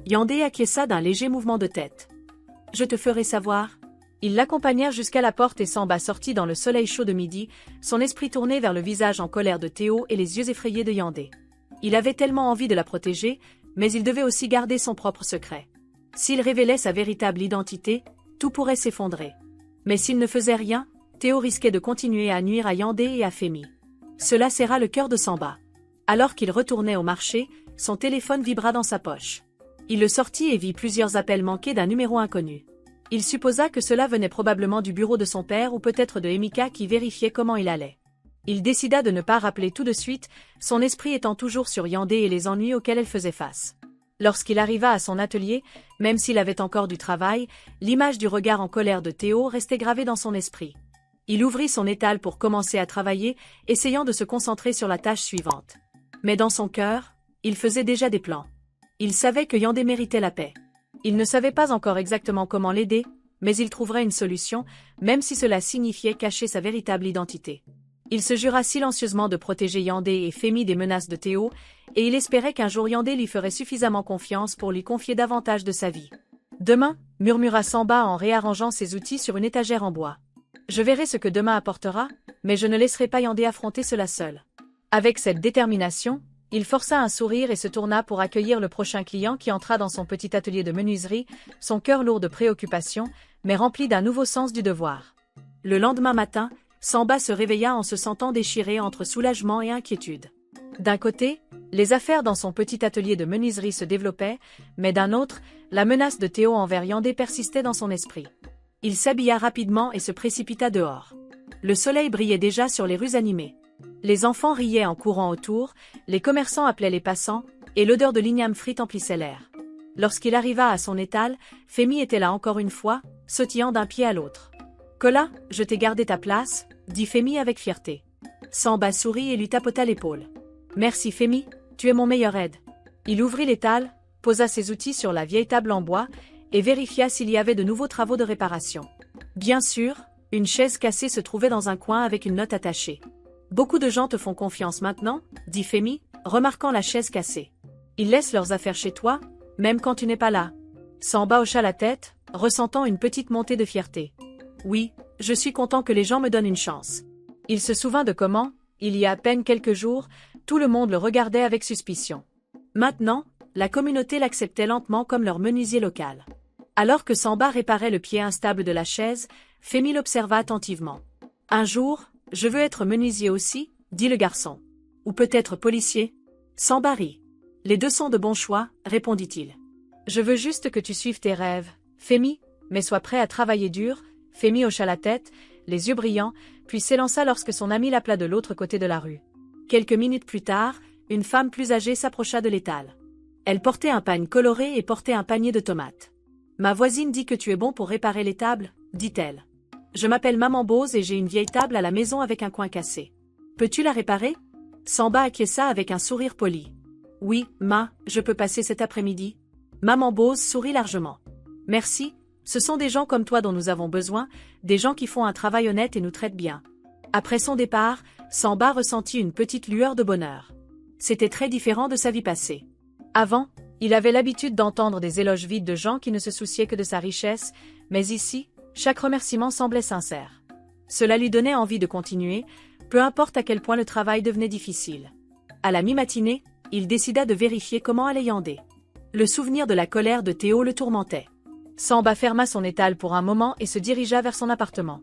Yandé acquiesça d'un léger mouvement de tête. « Je te ferai savoir. » Ils l'accompagnèrent jusqu'à la porte et Samba sortit dans le soleil chaud de midi, son esprit tourné vers le visage en colère de Théo et les yeux effrayés de Yandé. Il avait tellement envie de la protéger, mais il devait aussi garder son propre secret. S'il révélait sa véritable identité, tout pourrait s'effondrer. Mais s'il ne faisait rien, Théo risquait de continuer à nuire à Yandé et à Femi. Cela serra le cœur de Samba. Alors qu'il retournait au marché, son téléphone vibra dans sa poche. Il le sortit et vit plusieurs appels manqués d'un numéro inconnu. Il supposa que cela venait probablement du bureau de son père ou peut-être de Emika qui vérifiait comment il allait. Il décida de ne pas rappeler tout de suite, son esprit étant toujours sur Yandé et les ennuis auxquels elle faisait face. Lorsqu'il arriva à son atelier, même s'il avait encore du travail, l'image du regard en colère de Théo restait gravée dans son esprit. Il ouvrit son étal pour commencer à travailler, essayant de se concentrer sur la tâche suivante. Mais dans son cœur, il faisait déjà des plans. Il savait que Yandé méritait la paix. Il ne savait pas encore exactement comment l'aider, mais il trouverait une solution, même si cela signifiait cacher sa véritable identité. Il se jura silencieusement de protéger Yandé et Femi des menaces de Théo, et il espérait qu'un jour Yandé lui ferait suffisamment confiance pour lui confier davantage de sa vie. « Demain » murmura Samba en réarrangeant ses outils sur une étagère en bois. « Je verrai ce que demain apportera, mais je ne laisserai pas Yandé affronter cela seul. » Avec cette détermination, il força un sourire et se tourna pour accueillir le prochain client qui entra dans son petit atelier de menuiserie, son cœur lourd de préoccupation, mais rempli d'un nouveau sens du devoir. Le lendemain matin, Samba se réveilla en se sentant déchiré entre soulagement et inquiétude. D'un côté, les affaires dans son petit atelier de menuiserie se développaient, mais d'un autre, la menace de Théo envers Yandé persistait dans son esprit. Il s'habilla rapidement et se précipita dehors. Le soleil brillait déjà sur les rues animées. Les enfants riaient en courant autour, les commerçants appelaient les passants, et l'odeur de l'igname frite emplissait l'air. Lorsqu'il arriva à son étal, Femi était là encore une fois, sautillant d'un pied à l'autre. « Kola, je t'ai gardé ta place » dit Femi avec fierté. Samba sourit et lui tapota l'épaule. « Merci Femi, tu es mon meilleur aide. » Il ouvrit l'étal, posa ses outils sur la vieille table en bois, et vérifia s'il y avait de nouveaux travaux de réparation. Bien sûr, une chaise cassée se trouvait dans un coin avec une note attachée. « Beaucoup de gens te font confiance maintenant » dit Femi, remarquant la chaise cassée. « Ils laissent leurs affaires chez toi, Même quand tu n'es pas là. Samba hocha la tête, ressentant une petite montée de fierté. Oui, je suis content que les gens me donnent une chance. Il se souvint de comment, il y a à peine quelques jours, tout le monde le regardait avec suspicion. Maintenant, la communauté l'acceptait lentement comme leur menuisier local. Alors que Samba réparait le pied instable de la chaise, Femi l'observa attentivement. « Un jour, je veux être menuisier aussi, » dit le garçon. « Ou peut-être policier ?» Samba rit. « Les deux sont de bons choix, » répondit-il. « Je veux juste que tu suives tes rêves, Femi, mais sois prêt à travailler dur. » Femi hocha la tête, les yeux brillants, puis s'élança lorsque son ami l'appela de l'autre côté de la rue. Quelques minutes plus tard, une femme plus âgée s'approcha de l'étal. Elle portait un pagne coloré et portait un panier de tomates. « Ma voisine dit que tu es bon pour réparer les tables, » dit-elle. « Je m'appelle Maman Bose et j'ai une vieille table à la maison avec un coin cassé. Peux-tu la réparer ?» Samba acquiesça avec un sourire poli. « Oui, je peux passer cet après-midi. » Maman Bose sourit largement. « Merci, ce sont des gens comme toi dont nous avons besoin, des gens qui font un travail honnête et nous traitent bien. » Après son départ, Samba ressentit une petite lueur de bonheur. C'était très différent de sa vie passée. Avant, il avait l'habitude d'entendre des éloges vides de gens qui ne se souciaient que de sa richesse, mais ici, chaque remerciement semblait sincère. Cela lui donnait envie de continuer, peu importe à quel point le travail devenait difficile. À la mi-matinée, il décida de vérifier comment allait Yandé. Le souvenir de la colère de Théo le tourmentait. Samba ferma son étal pour un moment et se dirigea vers son appartement.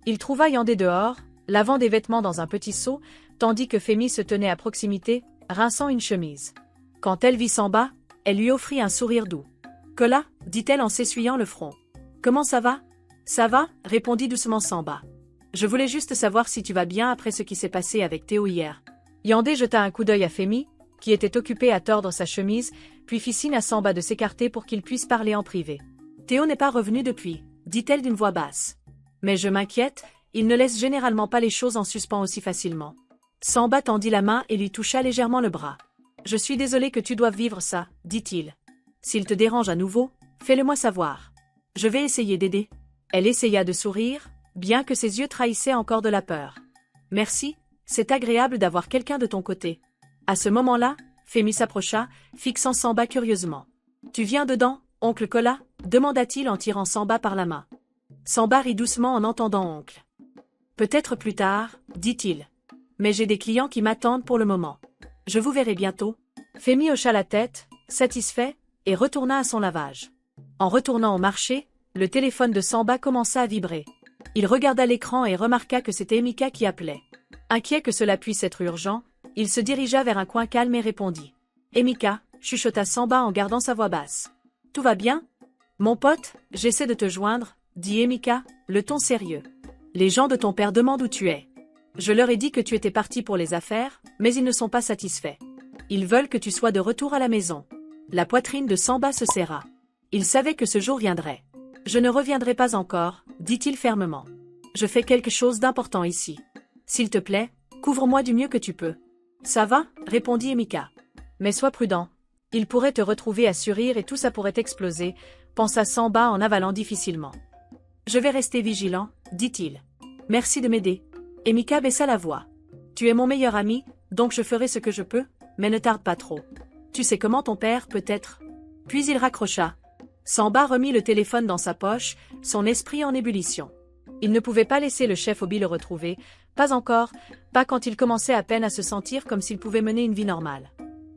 Il trouva Yandé dehors, lavant des vêtements dans un petit seau, tandis que Femi se tenait à proximité, rinçant une chemise. Quand elle vit Samba, elle lui offrit un sourire doux. « Kola » dit-elle en s'essuyant le front. « Comment ça va ?»« Ça va » répondit doucement Samba. « Je voulais juste savoir si tu vas bien après ce qui s'est passé avec Théo hier. » Yandé jeta un coup d'œil à Femi, qui était occupé à tordre sa chemise, puis fit signe à Samba de s'écarter pour qu'il puisse parler en privé. « Théo n'est pas revenu depuis, » dit-elle d'une voix basse. « Mais je m'inquiète, il ne laisse généralement pas les choses en suspens aussi facilement. » Samba tendit la main et lui toucha légèrement le bras. « Je suis désolé que tu doives vivre ça, » dit-il. « S'il te dérange à nouveau, fais-le-moi savoir. Je vais essayer d'aider. » Elle essaya de sourire, bien que ses yeux trahissaient encore de la peur. « Merci, c'est agréable d'avoir quelqu'un de ton côté. » À ce moment-là, Femi s'approcha, fixant Samba curieusement. « Tu viens dedans, oncle Kola ?» demanda-t-il en tirant Samba par la main. Samba rit doucement en entendant oncle. « Peut-être plus tard, » dit-il. « Mais j'ai des clients qui m'attendent pour le moment. Je vous verrai bientôt. » Femi hocha la tête, satisfait, et retourna à son lavage. En retournant au marché, le téléphone de Samba commença à vibrer. Il regarda l'écran et remarqua que c'était Emika qui appelait. Inquiet que cela puisse être urgent, il se dirigea vers un coin calme et répondit. « Emika » chuchota Samba en gardant sa voix basse. « Tout va bien ?»« Mon pote, j'essaie de te joindre, » dit Emika, le ton sérieux. « Les gens de ton père demandent où tu es. Je leur ai dit que tu étais parti pour les affaires, mais ils ne sont pas satisfaits. Ils veulent que tu sois de retour à la maison. » La poitrine de Samba se serra. Il savait que ce jour viendrait. « Je ne reviendrai pas encore, » dit-il fermement. « Je fais quelque chose d'important ici. S'il te plaît, couvre-moi du mieux que tu peux. »« Ça va ?» répondit Emika. « Mais sois prudent. Il pourrait te retrouver à surrire et tout ça pourrait exploser, » pensa Samba en avalant difficilement. « Je vais rester vigilant, » dit-il. « Merci de m'aider. » Emika baissa la voix. « Tu es mon meilleur ami, donc je ferai ce que je peux, mais ne tarde pas trop. Tu sais comment ton père peut être. » Puis il raccrocha. Samba remit le téléphone dans sa poche, son esprit en ébullition. Il ne pouvait pas laisser le chef Obi le retrouver, pas encore, pas quand il commençait à peine à se sentir comme s'il pouvait mener une vie normale.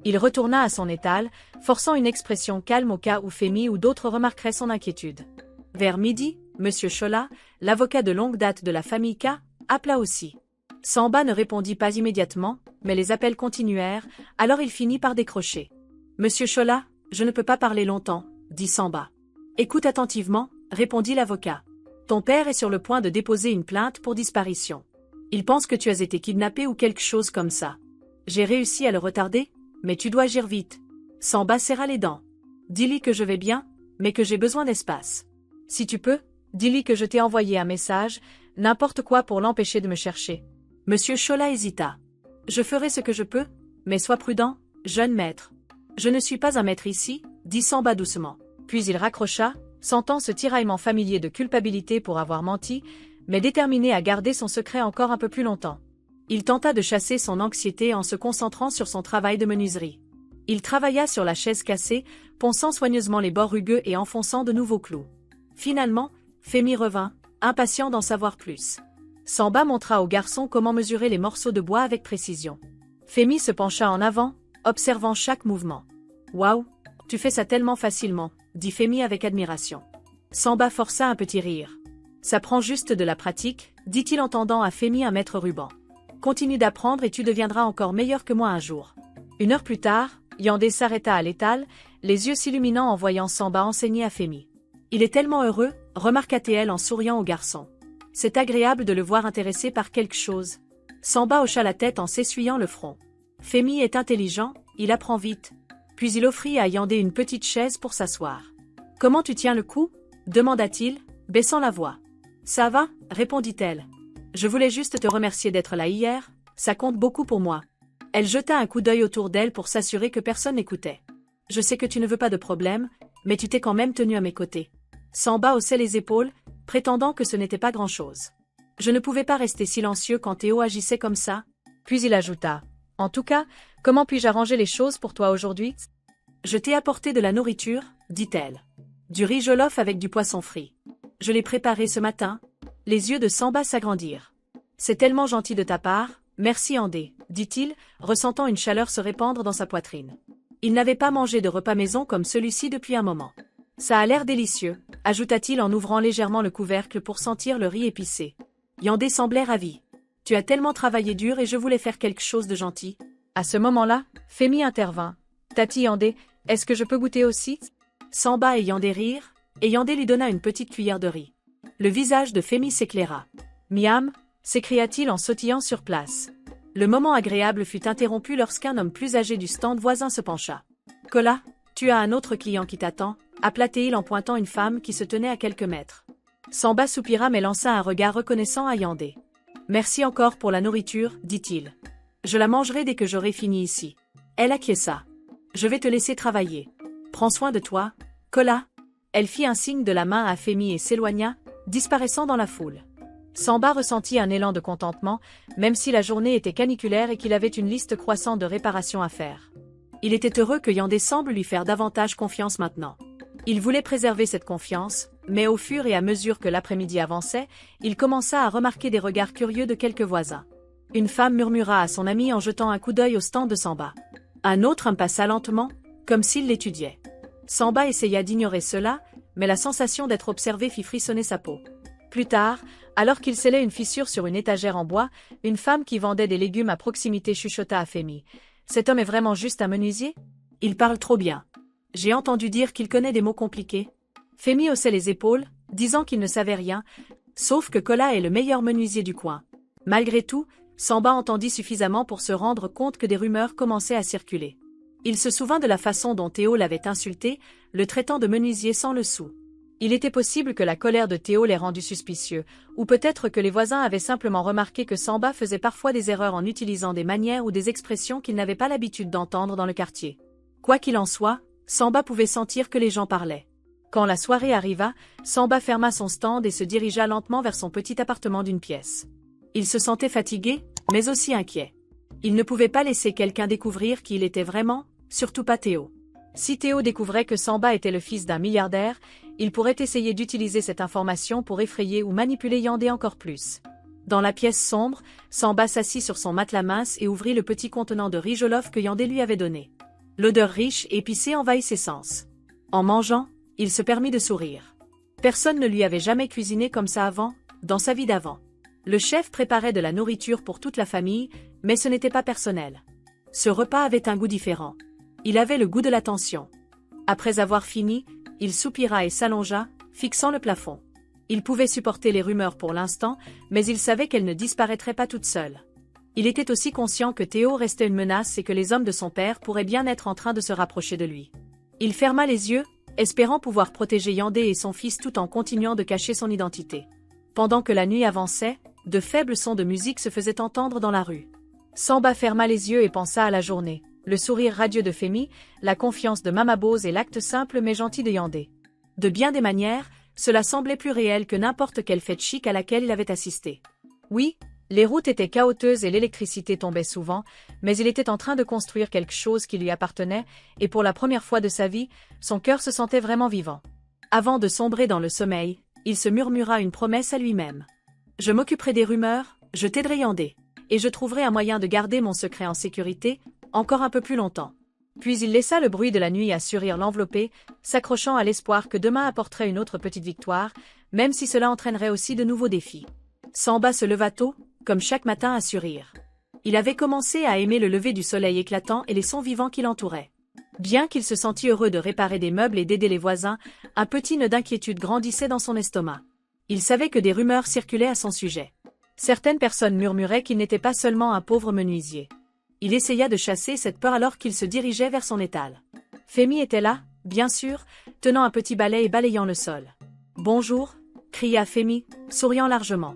Il retourna à son étal, forçant une expression calme au cas où Femi ou d'autres remarqueraient son inquiétude. Vers midi, Monsieur Chola, l'avocat de longue date de la famille K, appela aussi. Samba ne répondit pas immédiatement, mais les appels continuèrent, alors il finit par décrocher. « Monsieur Chola, je ne peux pas parler longtemps, » dit Samba. « Écoute attentivement, » répondit l'avocat. « Ton père est sur le point de déposer une plainte pour disparition. Il pense que tu as été kidnappé ou quelque chose comme ça. J'ai réussi à le retarder, mais tu dois agir vite. » Samba serra les dents. « Dis-lui que je vais bien, mais que j'ai besoin d'espace. Si tu peux, dis-lui que je t'ai envoyé un message, n'importe quoi pour l'empêcher de me chercher. » Monsieur Chola hésita. « Je ferai ce que je peux, mais sois prudent, jeune maître. »« Je ne suis pas un maître ici, » dit Samba doucement. Puis il raccrocha, sentant ce tiraillement familier de culpabilité pour avoir menti, mais déterminé à garder son secret encore un peu plus longtemps. Il tenta de chasser son anxiété en se concentrant sur son travail de menuiserie. Il travailla sur la chaise cassée, ponçant soigneusement les bords rugueux et enfonçant de nouveaux clous. Finalement, Femi revint, impatient d'en savoir plus. Samba montra au garçon comment mesurer les morceaux de bois avec précision. Femi se pencha en avant, observant chaque mouvement. « Waouh, tu fais ça tellement facilement », dit Femi avec admiration. Samba força un petit rire. « Ça prend juste de la pratique », dit-il en tendant à Femi un mètre ruban. « Continue d'apprendre et tu deviendras encore meilleur que moi un jour. » 1 heure plus tard, Yandé s'arrêta à l'étal, les yeux s'illuminant en voyant Samba enseigner à Femi. « Il est tellement heureux », remarqua-t-elle en souriant au garçon. « C'est agréable de le voir intéressé par quelque chose. » Samba hocha la tête en s'essuyant le front. « Femi est intelligent, il apprend vite. » Puis il offrit à Yandé une petite chaise pour s'asseoir. « Comment tu tiens le coup ?» demanda-t-il, baissant la voix. « Ça va ?» répondit-elle. « Je voulais juste te remercier d'être là hier, ça compte beaucoup pour moi. » Elle jeta un coup d'œil autour d'elle pour s'assurer que personne n'écoutait. « Je sais que tu ne veux pas de problème, mais tu t'es quand même tenu à mes côtés. » Samba haussait les épaules, prétendant que ce n'était pas grand-chose. Je ne pouvais pas rester silencieux quand Théo agissait comme ça. Puis il ajouta. « En tout cas, comment puis-je arranger les choses pour toi aujourd'hui ?»« Je t'ai apporté de la nourriture, » dit-elle. « Du riz jollof avec du poisson frit. Je l'ai préparé ce matin. » Les yeux de Samba s'agrandirent. « C'est tellement gentil de ta part, merci Andé, » dit-il, ressentant une chaleur se répandre dans sa poitrine. Il n'avait pas mangé de repas maison comme celui-ci depuis un moment. « Ça a l'air délicieux, » ajouta-t-il en ouvrant légèrement le couvercle pour sentir le riz épicé. Yandé semblait ravi. « Tu as tellement travaillé dur et je voulais faire quelque chose de gentil. » À ce moment-là, Femi intervint. « Tati Yandé, est-ce que je peux goûter aussi ?» Samba et Yandé rirent, et Yandé lui donna une petite cuillère de riz. Le visage de Femi s'éclaira. « Miam !» s'écria-t-il en sautillant sur place. Le moment agréable fut interrompu lorsqu'un homme plus âgé du stand voisin se pencha. « Kola, tu as un autre client qui t'attend » appela-t-il en pointant une femme qui se tenait à quelques mètres. Samba soupira mais lança un regard reconnaissant à Yandé. « Merci encore pour la nourriture, » dit-il. « Je la mangerai dès que j'aurai fini ici. » Elle acquiesça. « Je vais te laisser travailler. Prends soin de toi, Kola. » Elle fit un signe de la main à Femi et s'éloigna, disparaissant dans la foule. Samba ressentit un élan de contentement, même si la journée était caniculaire et qu'il avait une liste croissante de réparations à faire. Il était heureux que Yandé semble lui faire davantage confiance maintenant. Il voulait préserver cette confiance, mais au fur et à mesure que l'après-midi avançait, il commença à remarquer des regards curieux de quelques voisins. Une femme murmura à son ami en jetant un coup d'œil au stand de Samba. Un autre homme passa lentement, comme s'il l'étudiait. Samba essaya d'ignorer cela, mais la sensation d'être observé fit frissonner sa peau. Plus tard, alors qu'il scellait une fissure sur une étagère en bois, une femme qui vendait des légumes à proximité chuchota à Femi. « Cet homme est vraiment juste un menuisier ? Il parle trop bien. J'ai entendu dire qu'il connaît des mots compliqués. » Femi haussait les épaules, disant qu'il ne savait rien, sauf que Kola est le meilleur menuisier du coin. Malgré tout, Samba entendit suffisamment pour se rendre compte que des rumeurs commençaient à circuler. Il se souvint de la façon dont Théo l'avait insulté, le traitant de menuisier sans le sou. Il était possible que la colère de Théo l'ait rendu suspicieux, ou peut-être que les voisins avaient simplement remarqué que Samba faisait parfois des erreurs en utilisant des manières ou des expressions qu'ils n'avaient pas l'habitude d'entendre dans le quartier. Quoi qu'il en soit, Samba pouvait sentir que les gens parlaient. Quand la soirée arriva, Samba ferma son stand et se dirigea lentement vers son petit appartement d'une pièce. Il se sentait fatigué, mais aussi inquiet. Il ne pouvait pas laisser quelqu'un découvrir qui il était vraiment, surtout pas Théo. Si Théo découvrait que Samba était le fils d'un milliardaire, il pourrait essayer d'utiliser cette information pour effrayer ou manipuler Yandé encore plus. Dans la pièce sombre, Samba s'assit sur son matelas mince et ouvrit le petit contenant de riz jollof que Yandé lui avait donné. L'odeur riche et épicée envahit ses sens. En mangeant, il se permit de sourire. Personne ne lui avait jamais cuisiné comme ça avant, dans sa vie d'avant. Le chef préparait de la nourriture pour toute la famille, mais ce n'était pas personnel. Ce repas avait un goût différent. Il avait le goût de l'attention. Après avoir fini, il soupira et s'allongea, fixant le plafond. Il pouvait supporter les rumeurs pour l'instant, mais il savait qu'elles ne disparaîtraient pas toutes seules. Il était aussi conscient que Théo restait une menace et que les hommes de son père pourraient bien être en train de se rapprocher de lui. Il ferma les yeux, espérant pouvoir protéger Yandé et son fils tout en continuant de cacher son identité. Pendant que la nuit avançait, de faibles sons de musique se faisaient entendre dans la rue. Samba ferma les yeux et pensa à la journée. Le sourire radieux de Femi, la confiance de Mamabose et l'acte simple mais gentil de Yandé. De bien des manières, cela semblait plus réel que n'importe quelle fête chic à laquelle il avait assisté. Oui, Les routes étaient chaotiques et l'électricité tombait souvent, mais il était en train de construire quelque chose qui lui appartenait, et pour la première fois de sa vie, son cœur se sentait vraiment vivant. Avant de sombrer dans le sommeil, il se murmura une promesse à lui-même. Je m'occuperai des rumeurs, je t'aiderai Yandé, et je trouverai un moyen de garder mon secret en sécurité, encore un peu plus longtemps. Puis il laissa le bruit de la nuit assurer l'envelopper, s'accrochant à l'espoir que demain apporterait une autre petite victoire, même si cela entraînerait aussi de nouveaux défis. Samba se leva tôt, comme chaque matin à Surir. Il avait commencé à aimer le lever du soleil éclatant et les sons vivants qui l'entouraient. Bien qu'il se sentît heureux de réparer des meubles et d'aider les voisins, un petit nœud d'inquiétude grandissait dans son estomac. Il savait que des rumeurs circulaient à son sujet. Certaines personnes murmuraient qu'il n'était pas seulement un pauvre menuisier. Il essaya de chasser cette peur alors qu'il se dirigeait vers son étal. Fémi était là, bien sûr, tenant un petit balai et balayant le sol. « Bonjour » cria Fémi, souriant largement.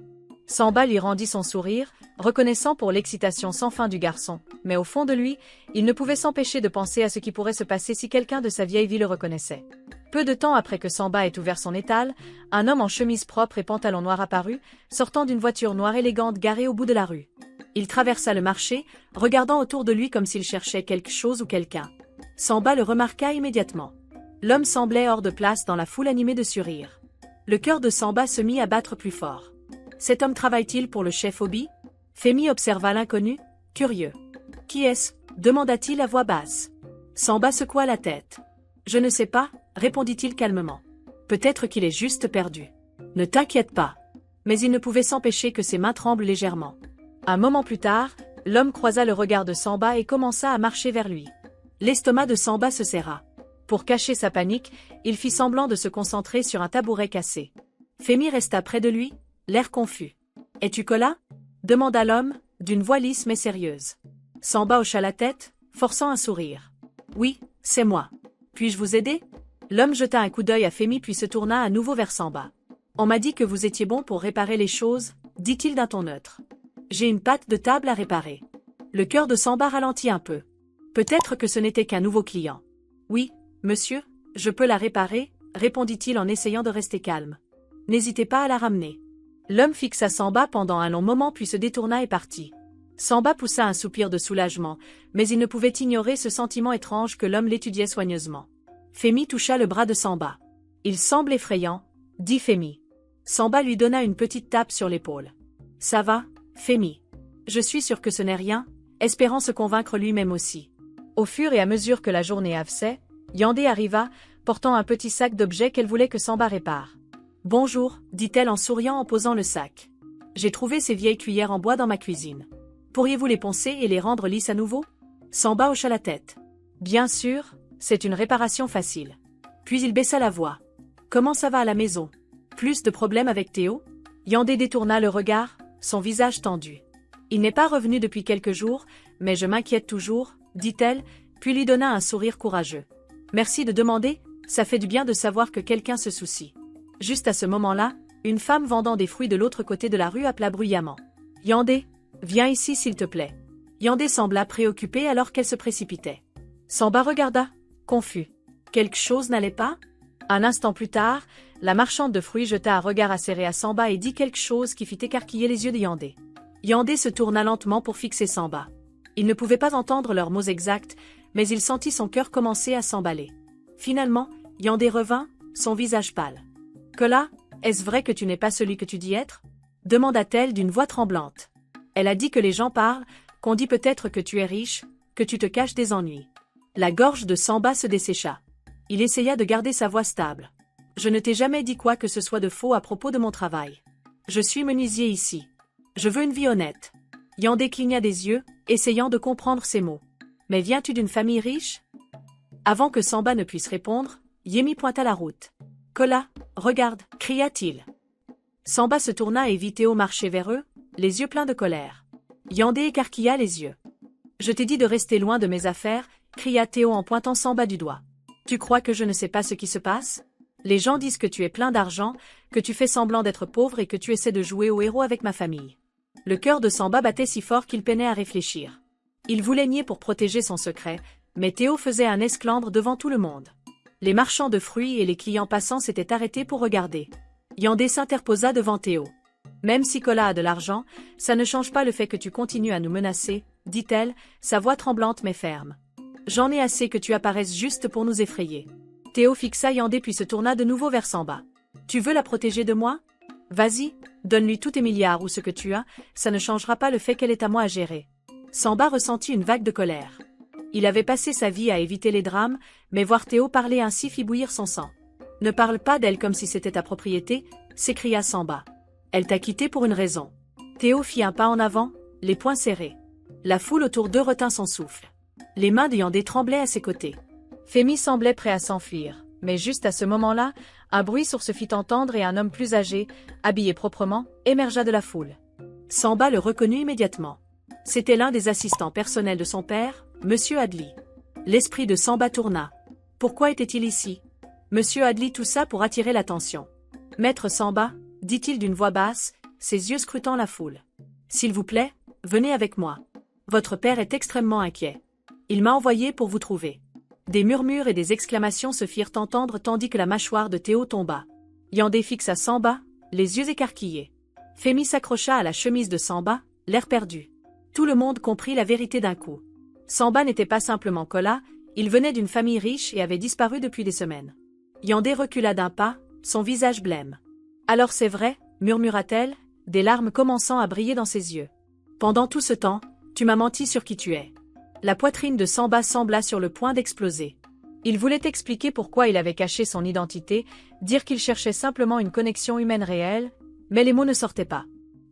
Samba lui rendit son sourire, reconnaissant pour l'excitation sans fin du garçon, mais au fond de lui, il ne pouvait s'empêcher de penser à ce qui pourrait se passer si quelqu'un de sa vieille vie le reconnaissait. Peu de temps après que Samba ait ouvert son étal, un homme en chemise propre et pantalon noir apparut, sortant d'une voiture noire élégante garée au bout de la rue. Il traversa le marché, regardant autour de lui comme s'il cherchait quelque chose ou quelqu'un. Samba le remarqua immédiatement. L'homme semblait hors de place dans la foule animée de Surir. Le cœur de Samba se mit à battre plus fort. Cet homme travaille-t-il pour le chef Obi? Fémi observa l'inconnu, curieux. Qui est-ce? Demanda-t-il à voix basse. Samba secoua la tête. Je ne sais pas, répondit-il calmement. Peut-être qu'il est juste perdu. Ne t'inquiète pas. Mais il ne pouvait s'empêcher que ses mains tremblent légèrement. Un moment plus tard, l'homme croisa le regard de Samba et commença à marcher vers lui. L'estomac de Samba se serra. Pour cacher sa panique, il fit semblant de se concentrer sur un tabouret cassé. Fémi resta près de lui, l'air confus. « Es-tu Kola » demanda l'homme, d'une voix lisse mais sérieuse. Samba hocha la tête, forçant un sourire. « Oui, c'est moi. Puis-je vous aider » L'homme jeta un coup d'œil à Fémi puis se tourna à nouveau vers Samba. « On m'a dit que vous étiez bon pour réparer les choses, dit-il d'un ton neutre. J'ai une patte de table à réparer. » Le cœur de Samba ralentit un peu. Peut-être que ce n'était qu'un nouveau client. « Oui, monsieur, je peux la réparer, » répondit-il en essayant de rester calme. « N'hésitez pas à la ramener. » L'homme fixa Samba pendant un long moment puis se détourna et partit. Samba poussa un soupir de soulagement, mais il ne pouvait ignorer ce sentiment étrange que l'homme l'étudiait soigneusement. Fémi toucha le bras de Samba. « Il semble effrayant, » dit Fémi. Samba lui donna une petite tape sur l'épaule. « Ça va, Fémi. Je suis sûr que ce n'est rien, » espérant se convaincre lui-même aussi. Au fur et à mesure que la journée avançait, Yandé arriva, portant un petit sac d'objets qu'elle voulait que Samba répare. « Bonjour, dit-elle en souriant en posant le sac. J'ai trouvé ces vieilles cuillères en bois dans ma cuisine. Pourriez-vous les poncer et les rendre lisses à nouveau ?» Samba hocha la tête. « Bien sûr, c'est une réparation facile. » Puis il baissa la voix. « Comment ça va à la maison? Plus de problèmes avec Théo ?» Yandé détourna le regard, son visage tendu. « Il n'est pas revenu depuis quelques jours, mais je m'inquiète toujours, » dit-elle, puis lui donna un sourire courageux. « Merci de demander, ça fait du bien de savoir que quelqu'un se soucie. » Juste à ce moment-là, une femme vendant des fruits de l'autre côté de la rue appela bruyamment. « Yandé, viens ici s'il te plaît. » Yandé sembla préoccupée alors qu'elle se précipitait. Samba regarda, confus. Quelque chose n'allait pas? Un instant plus tard, la marchande de fruits jeta un regard acéré à Samba et dit quelque chose qui fit écarquiller les yeux de Yandé. Yandé se tourna lentement pour fixer Samba. Il ne pouvait pas entendre leurs mots exacts, mais il sentit son cœur commencer à s'emballer. Finalement, Yandé revint, son visage pâle. « Kola, est-ce vrai que tu n'es pas celui que tu dis être ?» demanda-t-elle d'une voix tremblante. Elle a dit que les gens parlent, qu'on dit peut-être que tu es riche, que tu te caches des ennuis. La gorge de Samba se dessécha. Il essaya de garder sa voix stable. « Je ne t'ai jamais dit quoi que ce soit de faux à propos de mon travail. Je suis menuisier ici. Je veux une vie honnête. » Yandé cligna des yeux, essayant de comprendre ses mots. « Mais viens-tu d'une famille riche ?» Avant que Samba ne puisse répondre, Yémi pointa la route. « Kola, regarde » cria-t-il. Samba se tourna et vit Théo marcher vers eux, les yeux pleins de colère. Yandé écarquilla les yeux. « Je t'ai dit de rester loin de mes affaires » cria Théo en pointant Samba du doigt. « Tu crois que je ne sais pas ce qui se passe? Les gens disent que tu es plein d'argent, que tu fais semblant d'être pauvre et que tu essaies de jouer au héros avec ma famille. » Le cœur de Samba battait si fort qu'il peinait à réfléchir. Il voulait nier pour protéger son secret, mais Théo faisait un esclandre devant tout le monde. Les marchands de fruits et les clients passants s'étaient arrêtés pour regarder. Yandé s'interposa devant Théo. « Même si Kola a de l'argent, ça ne change pas le fait que tu continues à nous menacer, dit-elle, sa voix tremblante mais ferme. J'en ai assez que tu apparaisses juste pour nous effrayer. Théo fixa Yandé puis se tourna de nouveau vers Samba. Tu veux la protéger de moi? Vas-y, donne-lui tous tes milliards ou ce que tu as, ça ne changera pas le fait qu'elle est à moi à gérer. Samba ressentit une vague de colère. Il avait passé sa vie à éviter les drames, mais voir Théo parler ainsi fit bouillir son sang. Ne parle pas d'elle comme si c'était ta propriété, s'écria Samba. Elle t'a quitté pour une raison. Théo fit un pas en avant, les poings serrés. La foule autour d'eux retint son souffle. Les mains de Yandé tremblaient à ses côtés. Femi semblait prêt à s'enfuir, mais juste à ce moment-là, un bruit sourd se fit entendre et un homme plus âgé, habillé proprement, émergea de la foule. Samba le reconnut immédiatement. C'était l'un des assistants personnels de son père, Monsieur Adli. L'esprit de Samba tourna. Pourquoi était-il ici? Monsieur Adli toussa pour attirer l'attention. Maître Samba, dit-il d'une voix basse, ses yeux scrutant la foule. S'il vous plaît, venez avec moi. Votre père est extrêmement inquiet. Il m'a envoyé pour vous trouver. Des murmures et des exclamations se firent entendre tandis que la mâchoire de Théo tomba. Yandé fixa Samba, les yeux écarquillés. Femi s'accrocha à la chemise de Samba, l'air perdu. Tout le monde comprit la vérité d'un coup. Samba n'était pas simplement Kola, il venait d'une famille riche et avait disparu depuis des semaines. Yandé recula d'un pas, son visage blême. Alors c'est vrai, murmura-t-elle, des larmes commençant à briller dans ses yeux. Pendant tout ce temps, tu m'as menti sur qui tu es. La poitrine de Samba sembla sur le point d'exploser. Il voulait expliquer pourquoi il avait caché son identité, dire qu'il cherchait simplement une connexion humaine réelle, mais les mots ne sortaient pas.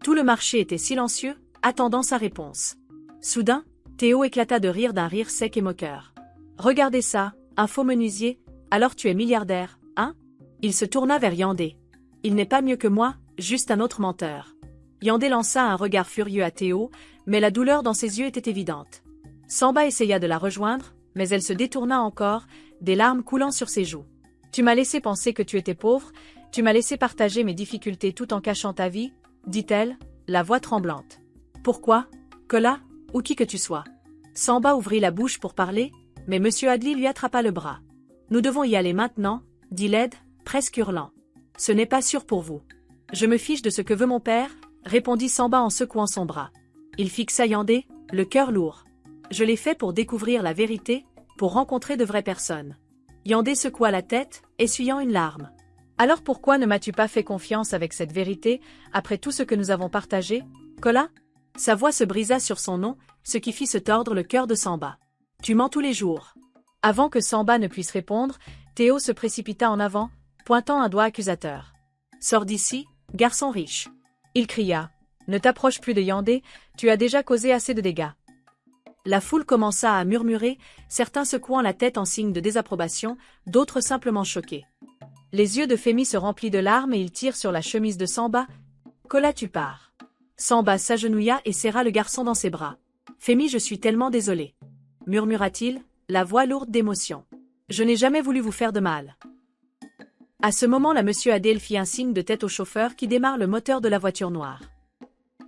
Tout le marché était silencieux, attendant sa réponse. Soudain, Théo éclata de rire d'un rire sec et moqueur. « Regardez ça, un faux menuisier, alors tu es milliardaire, hein ?» Il se tourna vers Yandé. « Il n'est pas mieux que moi, juste un autre menteur. » Yandé lança un regard furieux à Théo, mais la douleur dans ses yeux était évidente. Samba essaya de la rejoindre, mais elle se détourna encore, des larmes coulant sur ses joues. « Tu m'as laissé penser que tu étais pauvre, tu m'as laissé partager mes difficultés tout en cachant ta vie, » dit-elle, la voix tremblante. « Pourquoi, Kola, ou qui que tu sois ?» Samba ouvrit la bouche pour parler, mais Monsieur Adli lui attrapa le bras. « Nous devons y aller maintenant, » dit Led, presque hurlant. « Ce n'est pas sûr pour vous. »« Je me fiche de ce que veut mon père, » répondit Samba en secouant son bras. Il fixa Yandé, le cœur lourd. « Je l'ai fait pour découvrir la vérité, pour rencontrer de vraies personnes. » Yandé secoua la tête, essuyant une larme. « Alors pourquoi ne m'as-tu pas fait confiance avec cette vérité, après tout ce que nous avons partagé, Kola ?» Sa voix se brisa sur son nom, ce qui fit se tordre le cœur de Samba. « Tu mens tous les jours. » Avant que Samba ne puisse répondre, Théo se précipita en avant, pointant un doigt accusateur. « Sors d'ici, garçon riche. » Il cria. « Ne t'approche plus de Yandé, tu as déjà causé assez de dégâts. » La foule commença à murmurer, certains secouant la tête en signe de désapprobation, d'autres simplement choqués. Les yeux de Femi se remplirent de larmes et il tire sur la chemise de Samba. « Kola, tu pars. » Samba s'agenouilla et serra le garçon dans ses bras. « Femi, je suis tellement désolé. » murmura-t-il, la voix lourde d'émotion. « Je n'ai jamais voulu vous faire de mal. » À ce moment-là, Monsieur Adel fit un signe de tête au chauffeur qui démarre le moteur de la voiture noire.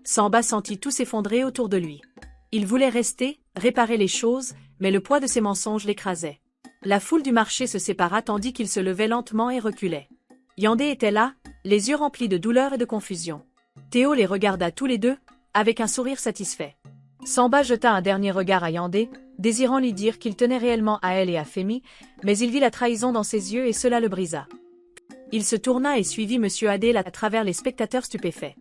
Samba sentit tout s'effondrer autour de lui. Il voulait rester, réparer les choses, mais le poids de ses mensonges l'écrasait. La foule du marché se sépara tandis qu'il se levait lentement et reculait. Yandé était là, les yeux remplis de douleur et de confusion. Théo les regarda tous les deux, avec un sourire satisfait. Samba jeta un dernier regard à Yandé, désirant lui dire qu'il tenait réellement à elle et à Femi, mais il vit la trahison dans ses yeux et cela le brisa. Il se tourna et suivit Monsieur Adel à travers les spectateurs stupéfaits.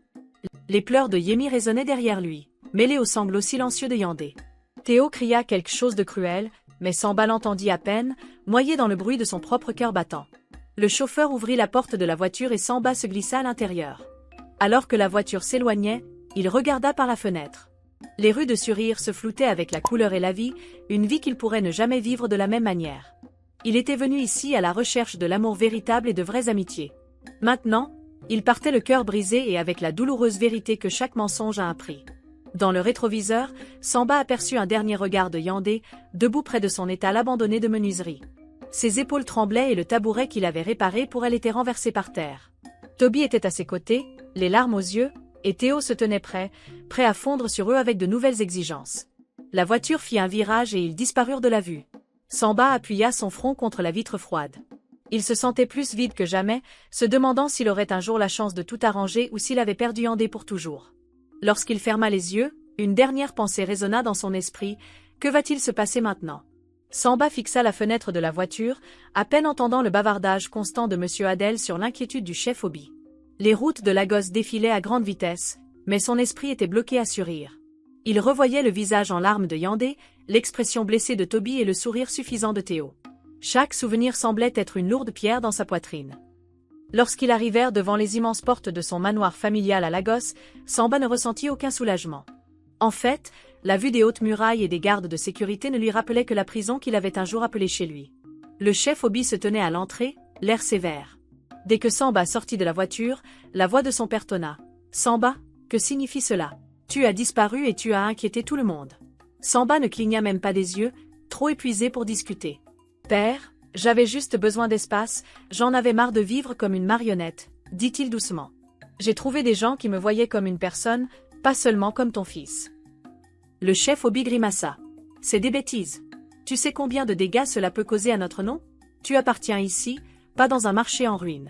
Les pleurs de Yemi résonnaient derrière lui, mêlés aux sanglots silencieux de Yandé. Théo cria quelque chose de cruel, mais Samba l'entendit à peine, noyé dans le bruit de son propre cœur battant. Le chauffeur ouvrit la porte de la voiture et Samba se glissa à l'intérieur. Alors que la voiture s'éloignait, il regarda par la fenêtre. Les rues de Surir se floutaient avec la couleur et la vie, une vie qu'il pourrait ne jamais vivre de la même manière. Il était venu ici à la recherche de l'amour véritable et de vraies amitiés. Maintenant, il partait le cœur brisé et avec la douloureuse vérité que chaque mensonge a un prix. Dans le rétroviseur, Samba aperçut un dernier regard de Yandé, debout près de son étal abandonné de menuiserie. Ses épaules tremblaient et le tabouret qu'il avait réparé pour elle était renversé par terre. Toby était à ses côtés, les larmes aux yeux, et Théo se tenait prêt à fondre sur eux avec de nouvelles exigences. La voiture fit un virage et ils disparurent de la vue. Samba appuya son front contre la vitre froide. Il se sentait plus vide que jamais, se demandant s'il aurait un jour la chance de tout arranger ou s'il avait perdu Yandé pour toujours. Lorsqu'il ferma les yeux, une dernière pensée résonna dans son esprit, que va-t-il se passer maintenant? Samba fixa la fenêtre de la voiture, à peine entendant le bavardage constant de M. Adel sur l'inquiétude du chef Obi. Les routes de Lagos défilaient à grande vitesse, mais son esprit était bloqué à Surir. Il revoyait le visage en larmes de Yandé, l'expression blessée de Toby et le sourire suffisant de Théo. Chaque souvenir semblait être une lourde pierre dans sa poitrine. Lorsqu'ils arrivèrent devant les immenses portes de son manoir familial à Lagos, Samba ne ressentit aucun soulagement. En fait, la vue des hautes murailles et des gardes de sécurité ne lui rappelait que la prison qu'il avait un jour appelée chez lui. Le chef Obi se tenait à l'entrée, l'air sévère. Dès que Samba sortit de la voiture, la voix de son père tonna. « Samba, que signifie cela? Tu as disparu et tu as inquiété tout le monde. » Samba ne cligna même pas des yeux, trop épuisé pour discuter. « Père, j'avais juste besoin d'espace, j'en avais marre de vivre comme une marionnette, » dit-il doucement. « J'ai trouvé des gens qui me voyaient comme une personne, pas seulement comme ton fils. » Le chef Obi grimaça. « C'est des bêtises. Tu sais combien de dégâts cela peut causer à notre nom? Tu appartiens ici, pas dans un marché en ruine. »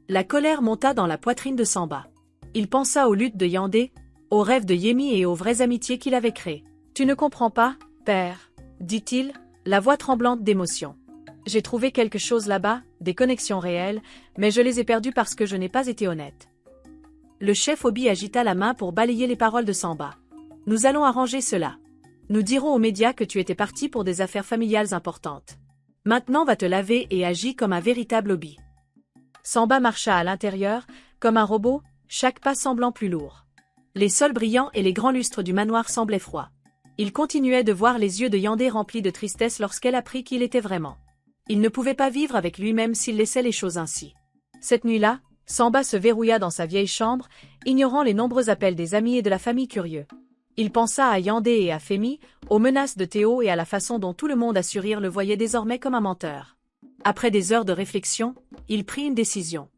La colère monta dans la poitrine de Samba. Il pensa aux luttes de Yandé, aux rêves de Yemi et aux vraies amitiés qu'il avait créées. « Tu ne comprends pas, père, » dit-il, la voix tremblante d'émotion. « J'ai trouvé quelque chose là-bas, des connexions réelles, mais je les ai perdues parce que je n'ai pas été honnête. » Le chef Obi agita la main pour balayer les paroles de Samba. « Nous allons arranger cela. Nous dirons aux médias que tu étais parti pour des affaires familiales importantes. Maintenant va te laver et agis comme un véritable Obi. » Samba marcha à l'intérieur, comme un robot, chaque pas semblant plus lourd. Les sols brillants et les grands lustres du manoir semblaient froids. Il continuait de voir les yeux de Yandé remplis de tristesse lorsqu'elle apprit qui il était vraiment. Il ne pouvait pas vivre avec lui-même s'il laissait les choses ainsi. Cette nuit-là, Samba se verrouilla dans sa vieille chambre, ignorant les nombreux appels des amis et de la famille curieux. Il pensa à Yandé et à Femi, aux menaces de Théo et à la façon dont tout le monde à Surir le voyait désormais comme un menteur. Après des heures de réflexion, il prit une décision.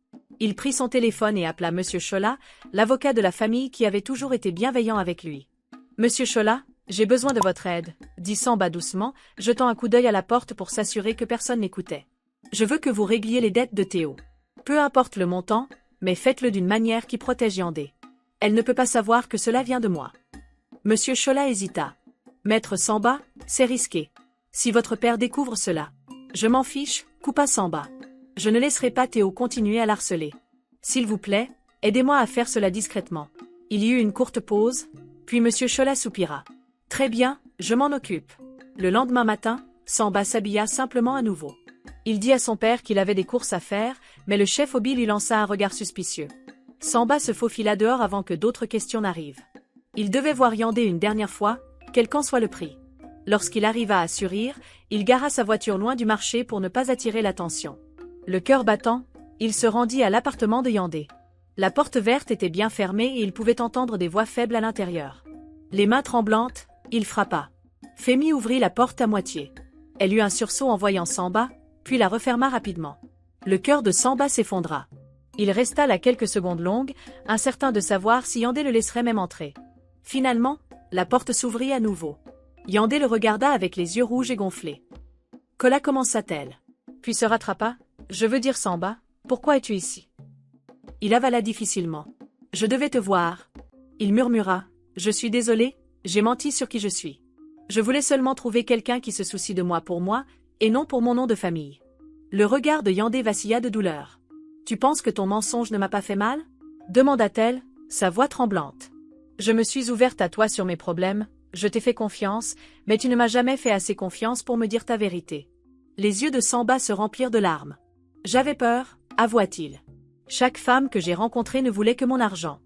Il prit son téléphone et appela M. Chola, l'avocat de la famille qui avait toujours été bienveillant avec lui. « Monsieur Chola, j'ai besoin de votre aide, » dit Samba doucement, jetant un coup d'œil à la porte pour s'assurer que personne n'écoutait. « Je veux que vous régliez les dettes de Théo. Peu importe le montant, mais faites-le d'une manière qui protège Yandé. Elle ne peut pas savoir que cela vient de moi. » Monsieur Chola hésita. « Maître Samba, c'est risqué. Si votre père découvre cela. »« Je m'en fiche, » coupa Samba. « Je ne laisserai pas Théo continuer à l'harceler. S'il vous plaît, aidez-moi à faire cela discrètement. » Il y eut une courte pause, puis Monsieur Chola soupira. « Très bien, je m'en occupe. » Le lendemain matin, Samba s'habilla simplement à nouveau. Il dit à son père qu'il avait des courses à faire, mais le chef Obi lui lança un regard suspicieux. Samba se faufila dehors avant que d'autres questions n'arrivent. Il devait voir Yandé une dernière fois, quel qu'en soit le prix. Lorsqu'il arriva à Surir, il gara sa voiture loin du marché pour ne pas attirer l'attention. Le cœur battant, il se rendit à l'appartement de Yandé. La porte verte était bien fermée et il pouvait entendre des voix faibles à l'intérieur. Les mains tremblantes, il frappa. Femi ouvrit la porte à moitié. Elle eut un sursaut en voyant Samba, puis la referma rapidement. Le cœur de Samba s'effondra. Il resta là quelques secondes longues, incertain de savoir si Yandé le laisserait même entrer. Finalement, la porte s'ouvrit à nouveau. Yandé le regarda avec les yeux rouges et gonflés. « Kola commença-t-elle. Puis se rattrapa. « Je veux dire Samba, pourquoi es-tu ici ?» Il avala difficilement. « Je devais te voir. » Il murmura. « Je suis désolé, j'ai menti sur qui je suis. Je voulais seulement trouver quelqu'un qui se soucie de moi pour moi, et non pour mon nom de famille. » Le regard de Yandé vacilla de douleur. « Tu penses que ton mensonge ne m'a pas fait mal ?» demanda-t-elle, sa voix tremblante. « Je me suis ouverte à toi sur mes problèmes, je t'ai fait confiance, mais tu ne m'as jamais fait assez confiance pour me dire ta vérité. » Les yeux de Samba se remplirent de larmes. « J'avais peur, avoua-t-il. Chaque femme que j'ai rencontrée ne voulait que mon argent.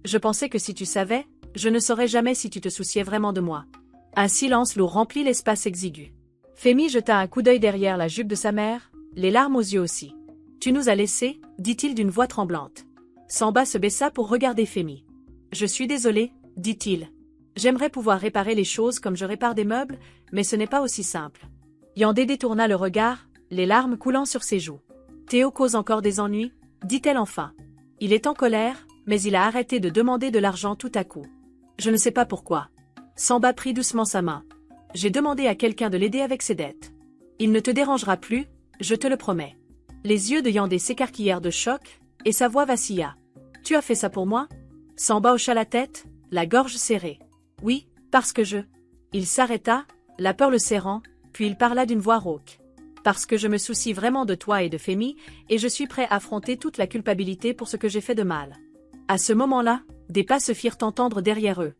Je pensais que si tu savais, je ne saurais jamais si tu te souciais vraiment de moi. » Un silence lourd remplit l'espace exigu. Femi jeta un coup d'œil derrière la jupe de sa mère, les larmes aux yeux aussi. « Tu nous as laissés, » dit-il d'une voix tremblante. Samba se baissa pour regarder Femi. « Je suis désolé, » dit-il. « J'aimerais pouvoir réparer les choses comme je répare des meubles, mais ce n'est pas aussi simple. » Yandé détourna le regard, les larmes coulant sur ses joues. « Théo cause encore des ennuis, » dit-elle enfin. « Il est en colère, mais il a arrêté de demander de l'argent tout à coup. Je ne sais pas pourquoi. » Samba prit doucement sa main. « J'ai demandé à quelqu'un de l'aider avec ses dettes. Il ne te dérangera plus, je te le promets. » Les yeux de Yandé s'écarquillèrent de choc, et sa voix vacilla. « Tu as fait ça pour moi ?» Samba hocha la tête, la gorge serrée. « Oui, parce que je… » Il s'arrêta, la peur le serrant, puis il parla d'une voix rauque. « Parce que je me soucie vraiment de toi et de Femi, et je suis prêt à affronter toute la culpabilité pour ce que j'ai fait de mal. » À ce moment-là, des pas se firent entendre derrière eux.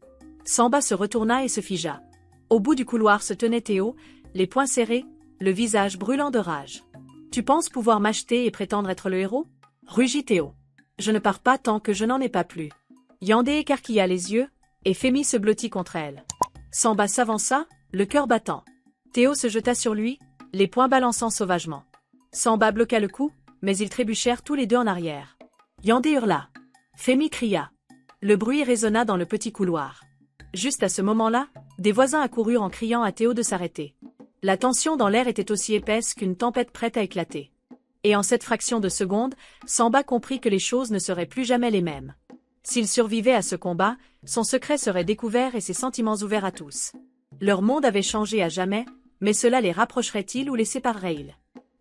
Samba se retourna et se figea. Au bout du couloir se tenait Théo, les poings serrés, le visage brûlant de rage. « Tu penses pouvoir m'acheter et prétendre être le héros ?» rugit Théo. « Je ne pars pas tant que je n'en ai pas plus. » Yandé écarquilla les yeux, et Femi se blottit contre elle. Samba s'avança, le cœur battant. Théo se jeta sur lui, les poings balançant sauvagement. Samba bloqua le coup, mais ils trébuchèrent tous les deux en arrière. Yandé hurla. Femi cria. Le bruit résonna dans le petit couloir. Juste à ce moment-là, des voisins accoururent en criant à Théo de s'arrêter. La tension dans l'air était aussi épaisse qu'une tempête prête à éclater. Et en cette fraction de seconde, Samba comprit que les choses ne seraient plus jamais les mêmes. S'il survivait à ce combat, son secret serait découvert et ses sentiments ouverts à tous. Leur monde avait changé à jamais, mais cela les rapprocherait-il ou les séparerait-il?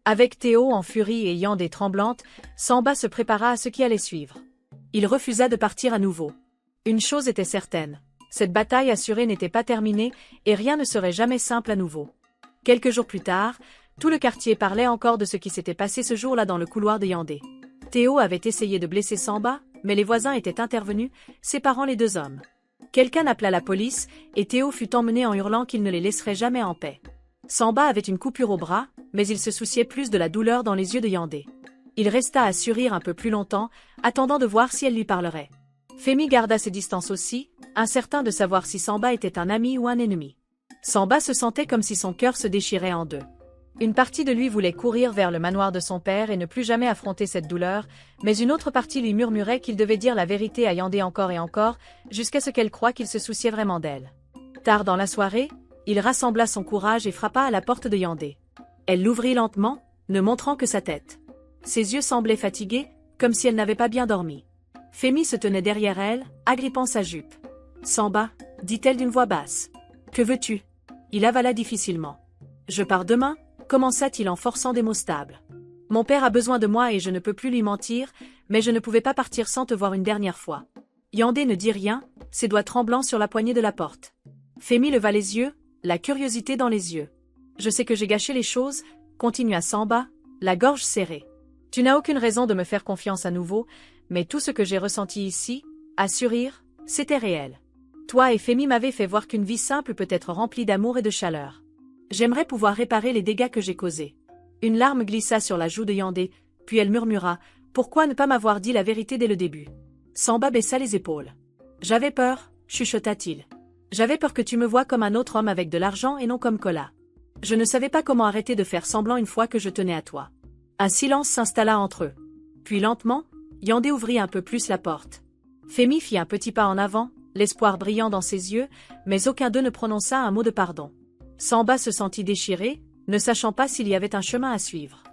Avec Théo en furie et Yandé tremblante, Samba se prépara à ce qui allait suivre. Il refusa de partir à nouveau. Une chose était certaine, cette bataille assurée n'était pas terminée et rien ne serait jamais simple à nouveau. Quelques jours plus tard, tout le quartier parlait encore de ce qui s'était passé ce jour-là dans le couloir de Yandé. Théo avait essayé de blesser Samba, mais les voisins étaient intervenus, séparant les deux hommes. Quelqu'un appela la police, et Théo fut emmené en hurlant qu'il ne les laisserait jamais en paix. Samba avait une coupure au bras, mais il se souciait plus de la douleur dans les yeux de Yandé. Il resta à Surir un peu plus longtemps, attendant de voir si elle lui parlerait. Femi garda ses distances aussi, incertain de savoir si Samba était un ami ou un ennemi. Samba se sentait comme si son cœur se déchirait en deux. Une partie de lui voulait courir vers le manoir de son père et ne plus jamais affronter cette douleur, mais une autre partie lui murmurait qu'il devait dire la vérité à Yandé encore et encore, jusqu'à ce qu'elle croie qu'il se souciait vraiment d'elle. Tard dans la soirée, il rassembla son courage et frappa à la porte de Yandé. Elle l'ouvrit lentement, ne montrant que sa tête. Ses yeux semblaient fatigués, comme si elle n'avait pas bien dormi. Femi se tenait derrière elle, agrippant sa jupe. « Samba, dit-elle d'une voix basse. Que veux-tu » Il avala difficilement. « Je pars demain » commença-t-il en forçant des mots stables. « Mon père a besoin de moi et je ne peux plus lui mentir, mais je ne pouvais pas partir sans te voir une dernière fois. » Yandé ne dit rien, ses doigts tremblants sur la poignée de la porte. Femi leva les yeux, la curiosité dans les yeux. « Je sais que j'ai gâché les choses » continua Samba, la gorge serrée. « Tu n'as aucune raison de me faire confiance à nouveau, mais tout ce que j'ai ressenti ici, à Surir, c'était réel. Toi et Femi m'avez fait voir qu'une vie simple peut être remplie d'amour et de chaleur. J'aimerais pouvoir réparer les dégâts que j'ai causés. » Une larme glissa sur la joue de Yandé, puis elle murmura « Pourquoi ne pas m'avoir dit la vérité dès le début ?» Samba baissa les épaules. « J'avais peur, chuchota-t-il. J'avais peur que tu me voies comme un autre homme avec de l'argent et non comme Kola. Je ne savais pas comment arrêter de faire semblant une fois que je tenais à toi. » Un silence s'installa entre eux. Puis lentement, Yandé ouvrit un peu plus la porte. Femi fit un petit pas en avant, l'espoir brillant dans ses yeux, mais aucun d'eux ne prononça un mot de pardon. Samba se sentit déchiré, ne sachant pas s'il y avait un chemin à suivre.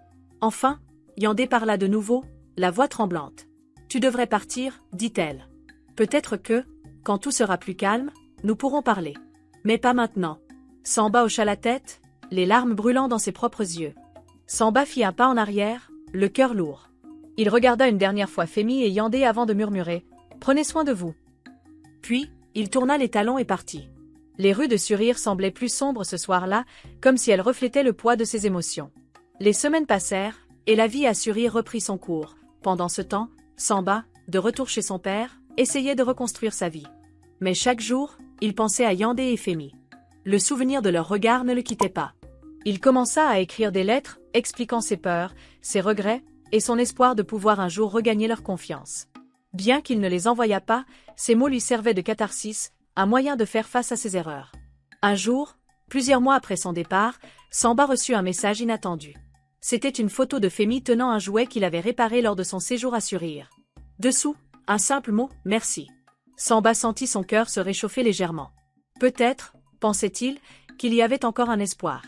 Enfin, Yandé parla de nouveau, la voix tremblante. « Tu devrais partir, dit-elle. Peut-être que, quand tout sera plus calme, nous pourrons parler. Mais pas maintenant. » Samba hocha la tête, les larmes brûlant dans ses propres yeux. Samba fit un pas en arrière, le cœur lourd. Il regarda une dernière fois Femi et Yandé avant de murmurer « Prenez soin de vous. » Puis, il tourna les talons et partit. Les rues de Surir semblaient plus sombres ce soir-là, comme si elles reflétaient le poids de ses émotions. Les semaines passèrent, et la vie à Surir reprit son cours. Pendant ce temps, Samba, de retour chez son père, essayait de reconstruire sa vie. Mais chaque jour, il pensait à Yandé et Femi. Le souvenir de leur regard ne le quittait pas. Il commença à écrire des lettres, expliquant ses peurs, ses regrets, et son espoir de pouvoir un jour regagner leur confiance. Bien qu'il ne les envoyât pas, ces mots lui servaient de catharsis, un moyen de faire face à ses erreurs. Un jour, plusieurs mois après son départ, Samba reçut un message inattendu. C'était une photo de Femi tenant un jouet qu'il avait réparé lors de son séjour à Surir. Dessous, un simple mot « merci ». Samba sentit son cœur se réchauffer légèrement. Peut-être, pensait-il, qu'il y avait encore un espoir.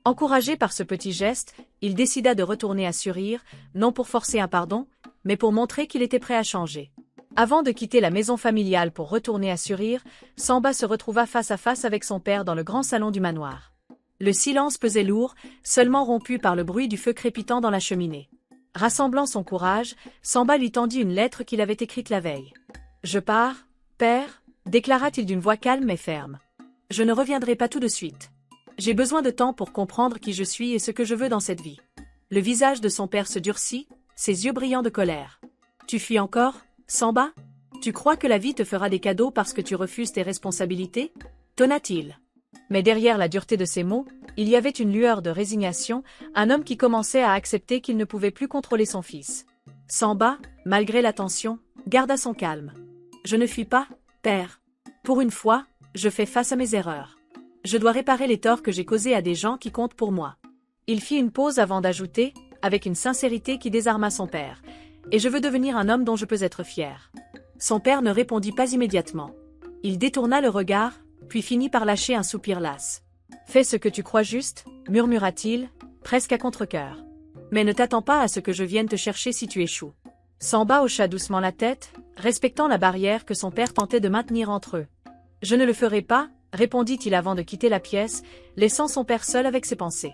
Encouragé par ce petit geste, il décida de retourner à Surir, non pour forcer un pardon, mais pour montrer qu'il était prêt à changer. Avant de quitter la maison familiale pour retourner à Surir, Samba se retrouva face à face avec son père dans le grand salon du manoir. Le silence pesait lourd, seulement rompu par le bruit du feu crépitant dans la cheminée. Rassemblant son courage, Samba lui tendit une lettre qu'il avait écrite la veille. « Je pars, père, déclara-t-il d'une voix calme mais ferme. Je ne reviendrai pas tout de suite. J'ai besoin de temps pour comprendre qui je suis et ce que je veux dans cette vie. » Le visage de son père se durcit, ses yeux brillants de colère. « Tu fuis encore, Samba? Tu crois que la vie te fera des cadeaux parce que tu refuses tes responsabilités ?» tonna-t-il. Mais derrière la dureté de ses mots, il y avait une lueur de résignation, un homme qui commençait à accepter qu'il ne pouvait plus contrôler son fils. Samba, malgré la tension, garda son calme. « Je ne fuis pas, père. Pour une fois, je fais face à mes erreurs. Je dois réparer les torts que j'ai causés à des gens qui comptent pour moi. » Il fit une pause avant d'ajouter, avec une sincérité qui désarma son père. « Et je veux devenir un homme dont je peux être fier. » Son père ne répondit pas immédiatement. Il détourna le regard, puis finit par lâcher un soupir las. « Fais ce que tu crois juste, » murmura-t-il, presque à contre-cœur. « Mais ne t'attends pas à ce que je vienne te chercher si tu échoues. » Samba hocha doucement la tête, respectant la barrière que son père tentait de maintenir entre eux. « Je ne le ferai pas, » répondit-il avant de quitter la pièce, laissant son père seul avec ses pensées.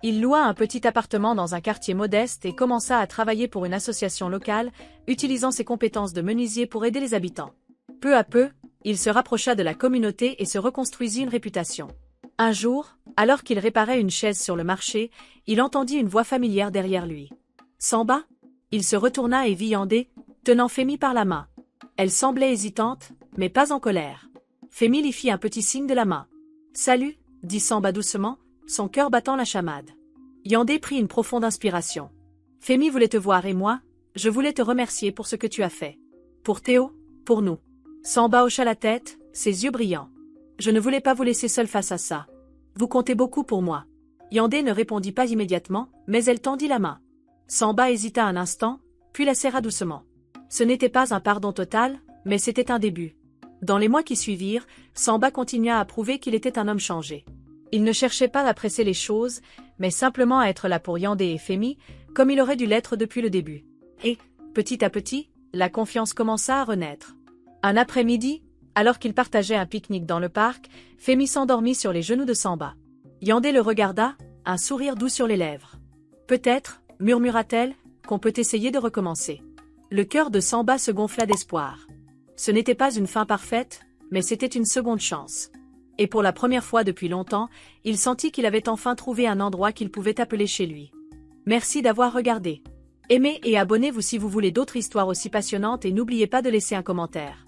Il loua un petit appartement dans un quartier modeste et commença à travailler pour une association locale, utilisant ses compétences de menuisier pour aider les habitants. Peu à peu, il se rapprocha de la communauté et se reconstruisit une réputation. Un jour, alors qu'il réparait une chaise sur le marché, il entendit une voix familière derrière lui. « Samba ?» Il se retourna et vit Yandé, tenant Femi par la main. Elle semblait hésitante, mais pas en colère. Femi lui fit un petit signe de la main. « Salut » dit Samba doucement, son cœur battant la chamade. Yandé prit une profonde inspiration. « Femi voulait te voir et moi, je voulais te remercier pour ce que tu as fait. Pour Théo, pour nous. » Samba hocha la tête, ses yeux brillants. « Je ne voulais pas vous laisser seul face à ça. Vous comptez beaucoup pour moi. » Yandé ne répondit pas immédiatement, mais elle tendit la main. Samba hésita un instant, puis la serra doucement. Ce n'était pas un pardon total, mais c'était un début. Dans les mois qui suivirent, Samba continua à prouver qu'il était un homme changé. Il ne cherchait pas à presser les choses, mais simplement à être là pour Yandé et Femi, comme il aurait dû l'être depuis le début. Et, petit à petit, la confiance commença à renaître. Un après-midi, alors qu'ils partageaient un pique-nique dans le parc, Femi s'endormit sur les genoux de Samba. Yandé le regarda, un sourire doux sur les lèvres. « Peut-être, » murmura-t-elle, « qu'on peut essayer de recommencer. » Le cœur de Samba se gonfla d'espoir. Ce n'était pas une fin parfaite, mais c'était une seconde chance. Et pour la première fois depuis longtemps, il sentit qu'il avait enfin trouvé un endroit qu'il pouvait appeler chez lui. Merci d'avoir regardé. Aimez et abonnez-vous si vous voulez d'autres histoires aussi passionnantes et n'oubliez pas de laisser un commentaire.